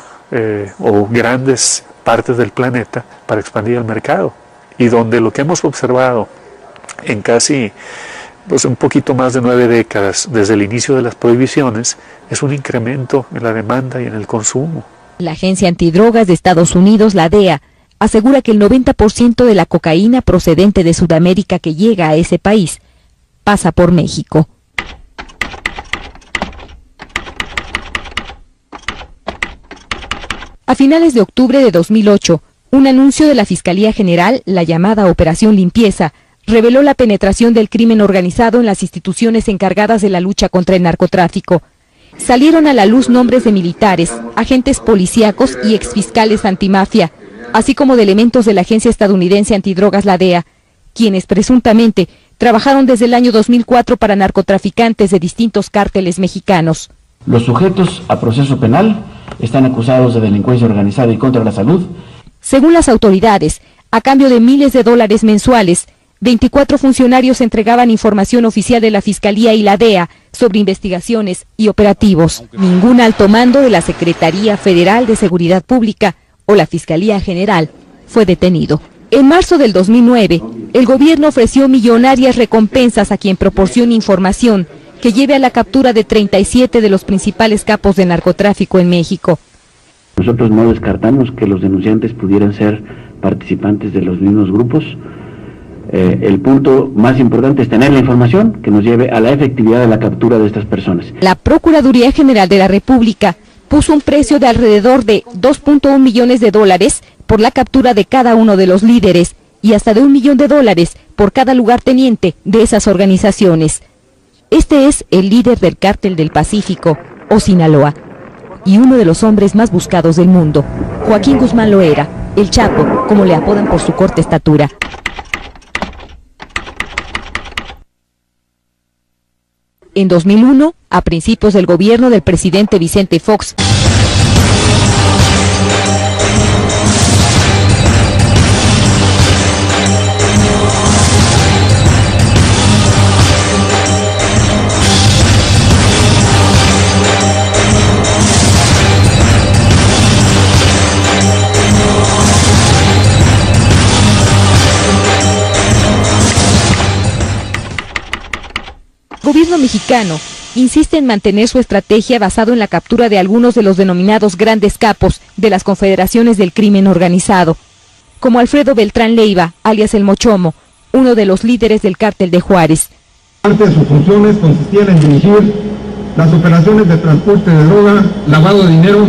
o grandes partes del planeta para expandir el mercado. Y donde lo que hemos observado en casi un poquito más de 9 décadas desde el inicio de las prohibiciones es un incremento en la demanda y en el consumo. La Agencia Antidrogas de Estados Unidos, la DEA, asegura que el 90% de la cocaína procedente de Sudamérica que llega a ese país pasa por México. A finales de octubre de 2008, un anuncio de la Fiscalía General, la llamada Operación Limpieza, reveló la penetración del crimen organizado en las instituciones encargadas de la lucha contra el narcotráfico. Salieron a la luz nombres de militares, agentes policíacos y exfiscales antimafia, así como de elementos de la Agencia Estadounidense Antidrogas, la DEA, quienes presuntamente trabajaron desde el año 2004 para narcotraficantes de distintos cárteles mexicanos. Los sujetos a proceso penal están acusados de delincuencia organizada y contra la salud. Según las autoridades, a cambio de miles de dólares mensuales, 24 funcionarios entregaban información oficial de la Fiscalía y la DEA sobre investigaciones y operativos. Ningún alto mando de la Secretaría Federal de Seguridad Pública o la Fiscalía General fue detenido. En marzo del 2009, el gobierno ofreció millonarias recompensas a quien proporcione información que lleve a la captura de 37 de los principales capos de narcotráfico en México. Nosotros no descartamos que los denunciantes pudieran ser participantes de los mismos grupos. El punto más importante es tener la información que nos lleve a la efectividad de la captura de estas personas. La Procuraduría General de la República puso un precio de alrededor de $2.1 millones por la captura de cada uno de los líderes y hasta de $1 millón por cada lugarteniente de esas organizaciones. Este es el líder del Cártel del Pacífico, o Sinaloa, y uno de los hombres más buscados del mundo, Joaquín Guzmán Loera, el Chapo, como le apodan por su corta estatura. En 2001, a principios del gobierno del presidente Vicente Fox, el gobierno mexicano insiste en mantener su estrategia basado en la captura de algunos de los denominados grandes capos de las confederaciones del crimen organizado, como Alfredo Beltrán Leiva, alias El Mochomo, uno de los líderes del cártel de Juárez. Antes sus funciones consistían en dirigir las operaciones de transporte de droga, lavado de dinero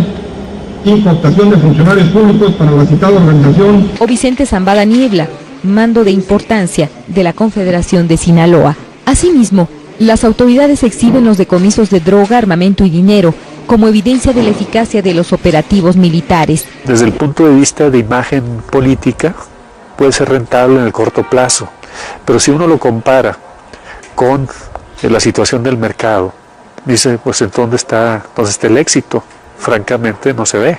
y cooptación de funcionarios públicos para la citada organización. O Vicente Zambada Niebla, mando de importancia de la Confederación de Sinaloa. Asimismo, las autoridades exhiben los decomisos de droga, armamento y dinero como evidencia de la eficacia de los operativos militares. Desde el punto de vista de imagen política, puede ser rentable en el corto plazo, pero si uno lo compara con la situación del mercado, dice, pues ¿en dónde está el éxito? Francamente no se ve,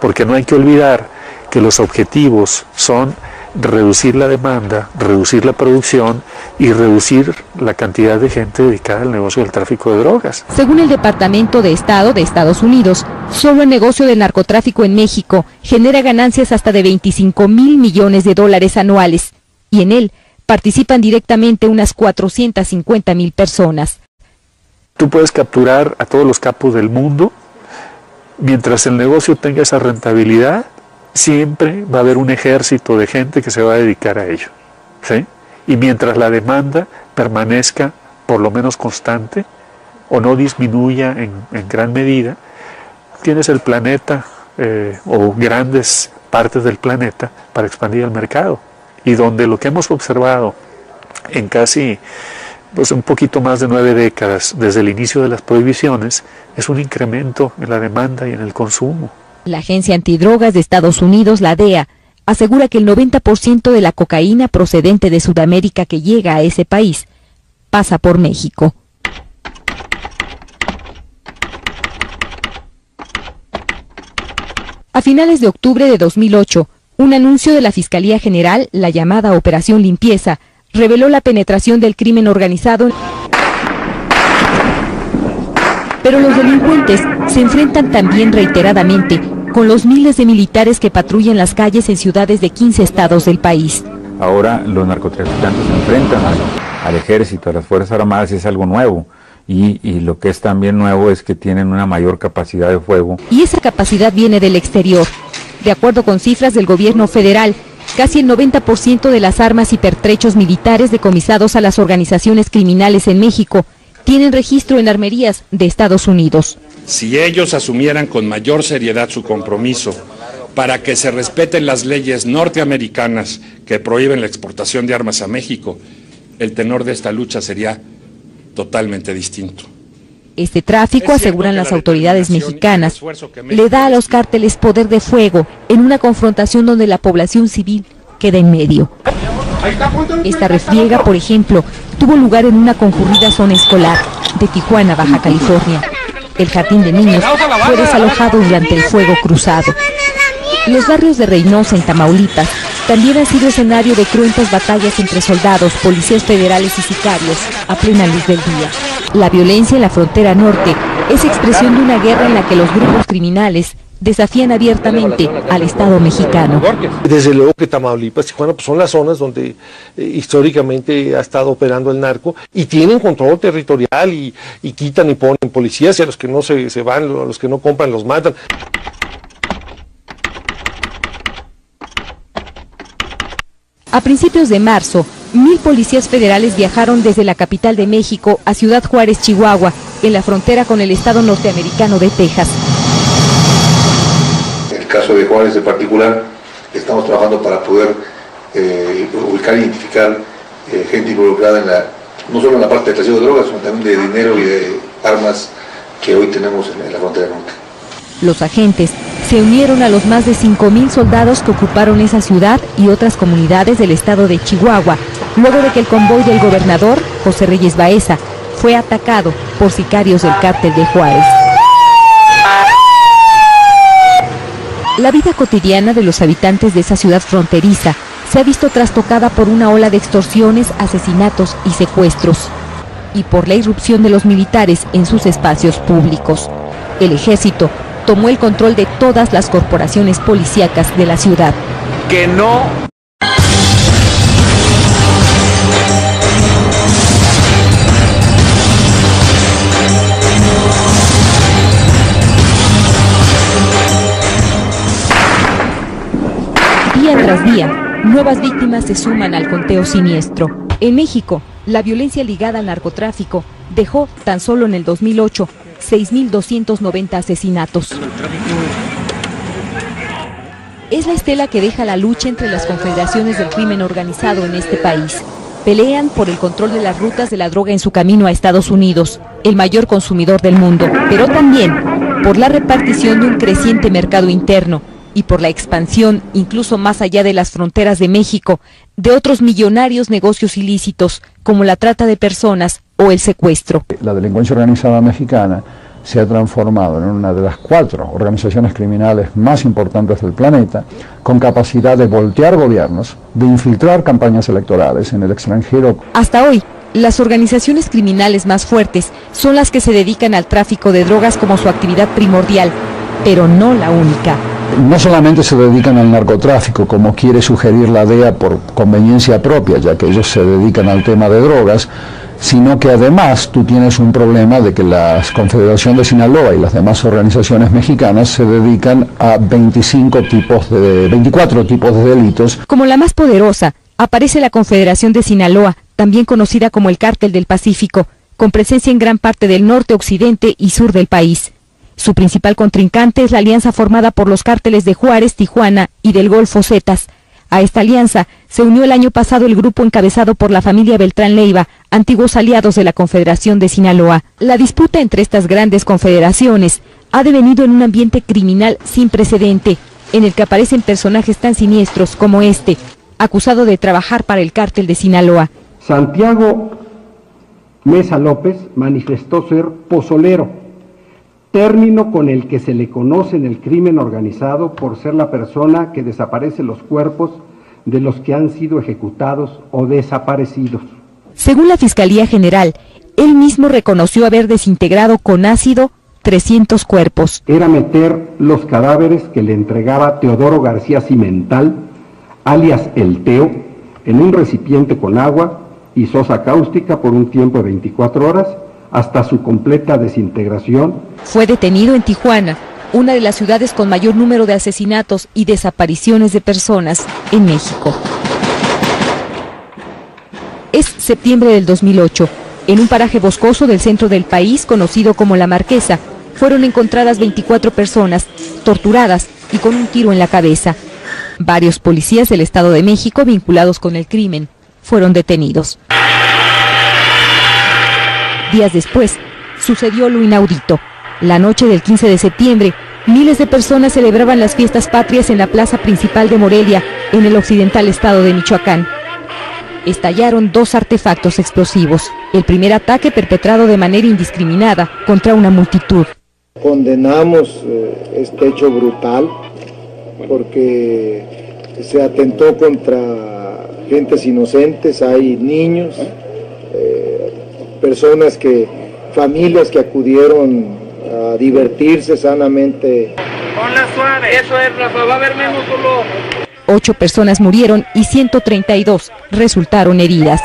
porque no hay que olvidar que los objetivos son reducir la demanda, reducir la producción y reducir la cantidad de gente dedicada al negocio del tráfico de drogas. Según el Departamento de Estado de Estados Unidos, solo el negocio del narcotráfico en México genera ganancias hasta de $25,000 millones anuales, y en él participan directamente unas 450,000 personas. Tú puedes capturar a todos los capos del mundo, mientras el negocio tenga esa rentabilidad, siempre va a haber un ejército de gente que se va a dedicar a ello, ¿sí? Y mientras la demanda permanezca por lo menos constante o no disminuya en gran medida, tienes el planeta o grandes partes del planeta para expandir el mercado. Y donde lo que hemos observado en casi pues un poquito más de 9 décadas desde el inicio de las prohibiciones es un incremento en la demanda y en el consumo. La Agencia Antidrogas de Estados Unidos, la DEA, asegura que el 90% de la cocaína procedente de Sudamérica que llega a ese país pasa por México. A finales de octubre de 2008, un anuncio de la Fiscalía General, la llamada Operación Limpieza, reveló la penetración del crimen organizado. Pero los delincuentes se enfrentan también reiteradamente con los miles de militares que patrullan las calles en ciudades de 15 estados del país. Ahora los narcotraficantes se enfrentan al ejército, a las Fuerzas Armadas, y es algo nuevo. Y lo que es también nuevo es que tienen una mayor capacidad de fuego. Y esa capacidad viene del exterior. De acuerdo con cifras del gobierno federal, casi el 90% de las armas y pertrechos militares decomisados a las organizaciones criminales en México tienen registro en armerías de Estados Unidos. Si ellos asumieran con mayor seriedad su compromiso para que se respeten las leyes norteamericanas que prohíben la exportación de armas a México, el tenor de esta lucha sería totalmente distinto. Este tráfico, aseguran las autoridades mexicanas, le da a los cárteles poder de fuego en una confrontación donde la población civil queda en medio. Esta refriega, por ejemplo, tuvo lugar en una concurrida zona escolar de Tijuana, Baja California. El jardín de niños fue desalojado durante el fuego cruzado. Los barrios de Reynosa, en Tamaulipas, también han sido escenario de cruentas batallas entre soldados, policías federales y sicarios a plena luz del día. La violencia en la frontera norte es expresión de una guerra en la que los grupos criminales desafían abiertamente al Estado mexicano. Desde luego que Tamaulipas y Tijuana pues son las zonas donde históricamente ha estado operando el narco y tienen control territorial y quitan y ponen policías, y a los que no se van, a los que no compran los matan. A principios de marzo, 1,000 policías federales viajaron desde la capital de México a Ciudad Juárez, Chihuahua, en la frontera con el estado norteamericano de Texas. En el caso de Juárez en particular, estamos trabajando para poder ubicar e identificar gente involucrada no solo en la parte de tráfico de drogas, sino también de dinero y de armas que hoy tenemos en la frontera norte. Los agentes se unieron a los más de 5,000 soldados que ocuparon esa ciudad y otras comunidades del estado de Chihuahua, luego de que el convoy del gobernador, José Reyes Baeza, fue atacado por sicarios del cártel de Juárez. La vida cotidiana de los habitantes de esa ciudad fronteriza se ha visto trastocada por una ola de extorsiones, asesinatos y secuestros, y por la irrupción de los militares en sus espacios públicos. El ejército tomó el control de todas las corporaciones policíacas de la ciudad. Que no. Día tras día, nuevas víctimas se suman al conteo siniestro. En México, la violencia ligada al narcotráfico dejó tan solo en el 2008 6,290 asesinatos. Es la estela que deja la lucha entre las confederaciones del crimen organizado en este país. Pelean por el control de las rutas de la droga en su camino a Estados Unidos, el mayor consumidor del mundo, pero también por la repartición de un creciente mercado interno y por la expansión, incluso más allá de las fronteras de México, de otros millonarios negocios ilícitos, como la trata de personas o el secuestro. La delincuencia organizada mexicana se ha transformado en una de las 4 organizaciones criminales más importantes del planeta, con capacidad de voltear gobiernos, de infiltrar campañas electorales en el extranjero. Hasta hoy, las organizaciones criminales más fuertes son las que se dedican al tráfico de drogas como su actividad primordial, pero no la única. No solamente se dedican al narcotráfico, como quiere sugerir la DEA por conveniencia propia, ya que ellos se dedican al tema de drogas, sino que además tú tienes un problema de que la Confederación de Sinaloa y las demás organizaciones mexicanas se dedican a 24 tipos de delitos. Como la más poderosa, aparece la Confederación de Sinaloa, también conocida como el Cártel del Pacífico, con presencia en gran parte del norte, occidente y sur del país. Su principal contrincante es la alianza formada por los cárteles de Juárez, Tijuana y del Golfo Zetas. A esta alianza se unió el año pasado el grupo encabezado por la familia Beltrán Leiva, antiguos aliados de la Confederación de Sinaloa. La disputa entre estas grandes confederaciones ha devenido en un ambiente criminal sin precedente, en el que aparecen personajes tan siniestros como este, acusado de trabajar para el Cártel de Sinaloa. Santiago Mesa López manifestó ser pozolero, término con el que se le conoce en el crimen organizado por ser la persona que desaparece los cuerpos de los que han sido ejecutados o desaparecidos. Según la Fiscalía General, él mismo reconoció haber desintegrado con ácido 300 cuerpos. Era meter los cadáveres que le entregaba Teodoro García Cimental, alias El Teo, en un recipiente con agua y sosa cáustica por un tiempo de 24 horas, hasta su completa desintegración. Fue detenido en Tijuana, una de las ciudades con mayor número de asesinatos y desapariciones de personas en México. Es septiembre del 2008. En un paraje boscoso del centro del país, conocido como La Marquesa, fueron encontradas 24 personas, torturadas y con un tiro en la cabeza. Varios policías del Estado de México vinculados con el crimen fueron detenidos. Días después, sucedió lo inaudito. La noche del 15 de septiembre, miles de personas celebraban las fiestas patrias en la plaza principal de Morelia, en el occidental estado de Michoacán. Estallaron 2 artefactos explosivos. El primer ataque perpetrado de manera indiscriminada contra una multitud. Condenamos este hecho brutal porque se atentó contra gentes inocentes, hay niños, familias que acudieron a divertirse sanamente. Ponla suave, eso es, Rafa, va a haber menos dolor. 8 personas murieron y 132 resultaron heridas.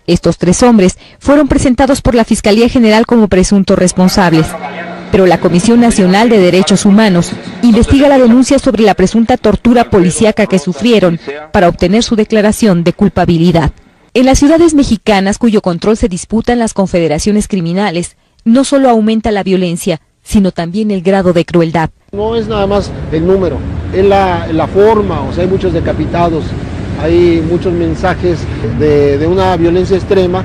Estos 3 hombres fueron presentados por la Fiscalía General como presuntos responsables. Pero la Comisión Nacional de Derechos Humanos investiga la denuncia sobre la presunta tortura policíaca que sufrieron para obtener su declaración de culpabilidad. En las ciudades mexicanas cuyo control se disputan las confederaciones criminales, no solo aumenta la violencia, sino también el grado de crueldad. No es nada más el número, es la forma, o sea, hay muchos decapitados, hay muchos mensajes de una violencia extrema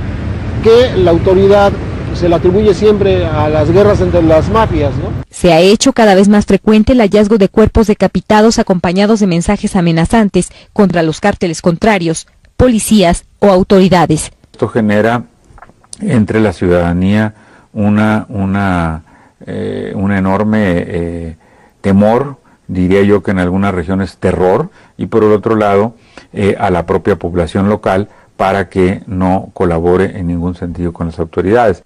que la autoridad se le atribuye siempre a las guerras entre las mafias, ¿no? Se ha hecho cada vez más frecuente el hallazgo de cuerpos decapitados acompañados de mensajes amenazantes contra los cárteles contrarios, policías o autoridades. Esto genera entre la ciudadanía un enorme temor, diría yo que en algunas regiones terror, y por el otro lado a la propia población local para que no colabore en ningún sentido con las autoridades.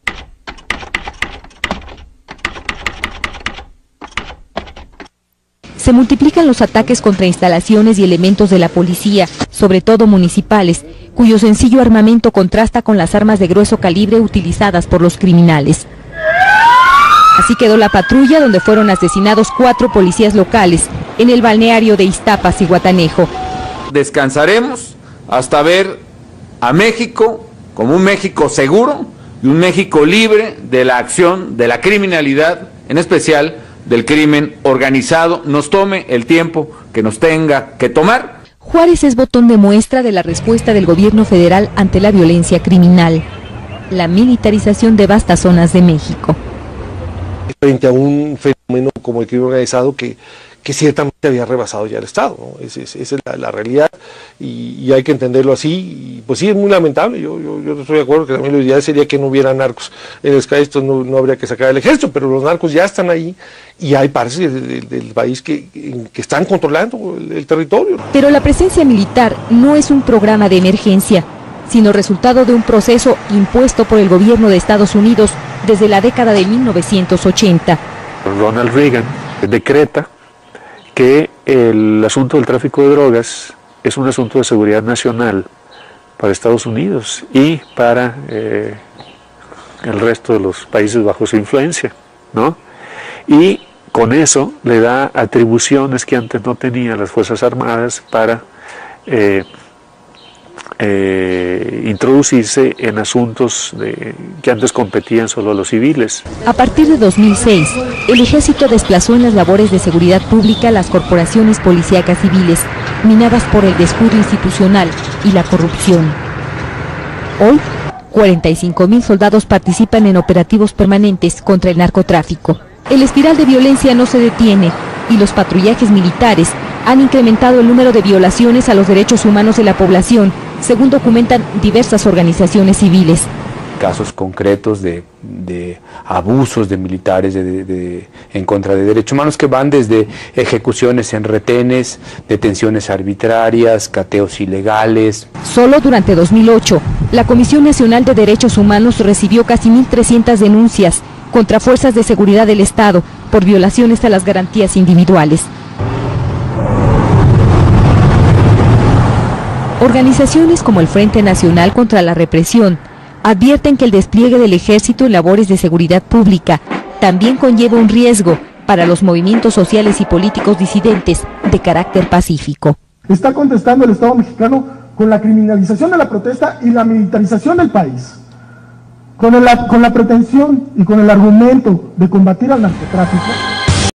Se multiplican los ataques contra instalaciones y elementos de la policía, sobre todo municipales, cuyo sencillo armamento contrasta con las armas de grueso calibre utilizadas por los criminales. Así quedó la patrulla donde fueron asesinados 4 policías locales en el balneario de Iztapas y Guatanejo. Descansaremos hasta ver a México como un México seguro y un México libre de la acción de la criminalidad, en especial del crimen organizado, nos tome el tiempo que nos tenga que tomar. Juárez es botón de muestra de la respuesta del gobierno federal ante la violencia criminal. la militarización de vastas zonas de México. Frente a un fenómeno como el crimen organizado que ciertamente había rebasado ya el Estado, ¿no? Esa es la realidad y hay que entenderlo así. Y pues sí, es muy lamentable, yo estoy de acuerdo que también lo ideal sería que no hubiera narcos en el Sky, esto no habría que sacar el ejército, pero los narcos ya están ahí y hay partes del país que están controlando el territorio. Pero la presencia militar no es un programa de emergencia, sino resultado de un proceso impuesto por el gobierno de Estados Unidos desde la década de 1980. Ronald Reagan decreta que el asunto del tráfico de drogas es un asunto de seguridad nacional para Estados Unidos y para el resto de los países bajo su influencia, ¿no? Y con eso le da atribuciones que antes no tenían las Fuerzas Armadas para introducirse en asuntos que antes competían solo a los civiles. A partir de 2006, el ejército desplazó en las labores de seguridad pública las corporaciones policíacas civiles, minadas por el descuido institucional y la corrupción. Hoy, 45.000 soldados participan en operativos permanentes contra el narcotráfico. El espiral de violencia no se detiene y los patrullajes militares han incrementado el número de violaciones a los derechos humanos de la población, según documentan diversas organizaciones civiles. Casos concretos de abusos de militares en contra de derechos humanos que van desde ejecuciones en retenes, detenciones arbitrarias, cateos ilegales. Solo durante 2008, la Comisión Nacional de Derechos Humanos recibió casi 1.300 denuncias contra fuerzas de seguridad del Estado por violaciones a las garantías individuales. Organizaciones como el Frente Nacional contra la Represión advierten que el despliegue del ejército en labores de seguridad pública también conlleva un riesgo para los movimientos sociales y políticos disidentes de carácter pacífico. Está contestando el Estado mexicano con la criminalización de la protesta y la militarización del país, con la pretensión y con el argumento de combatir al narcotráfico.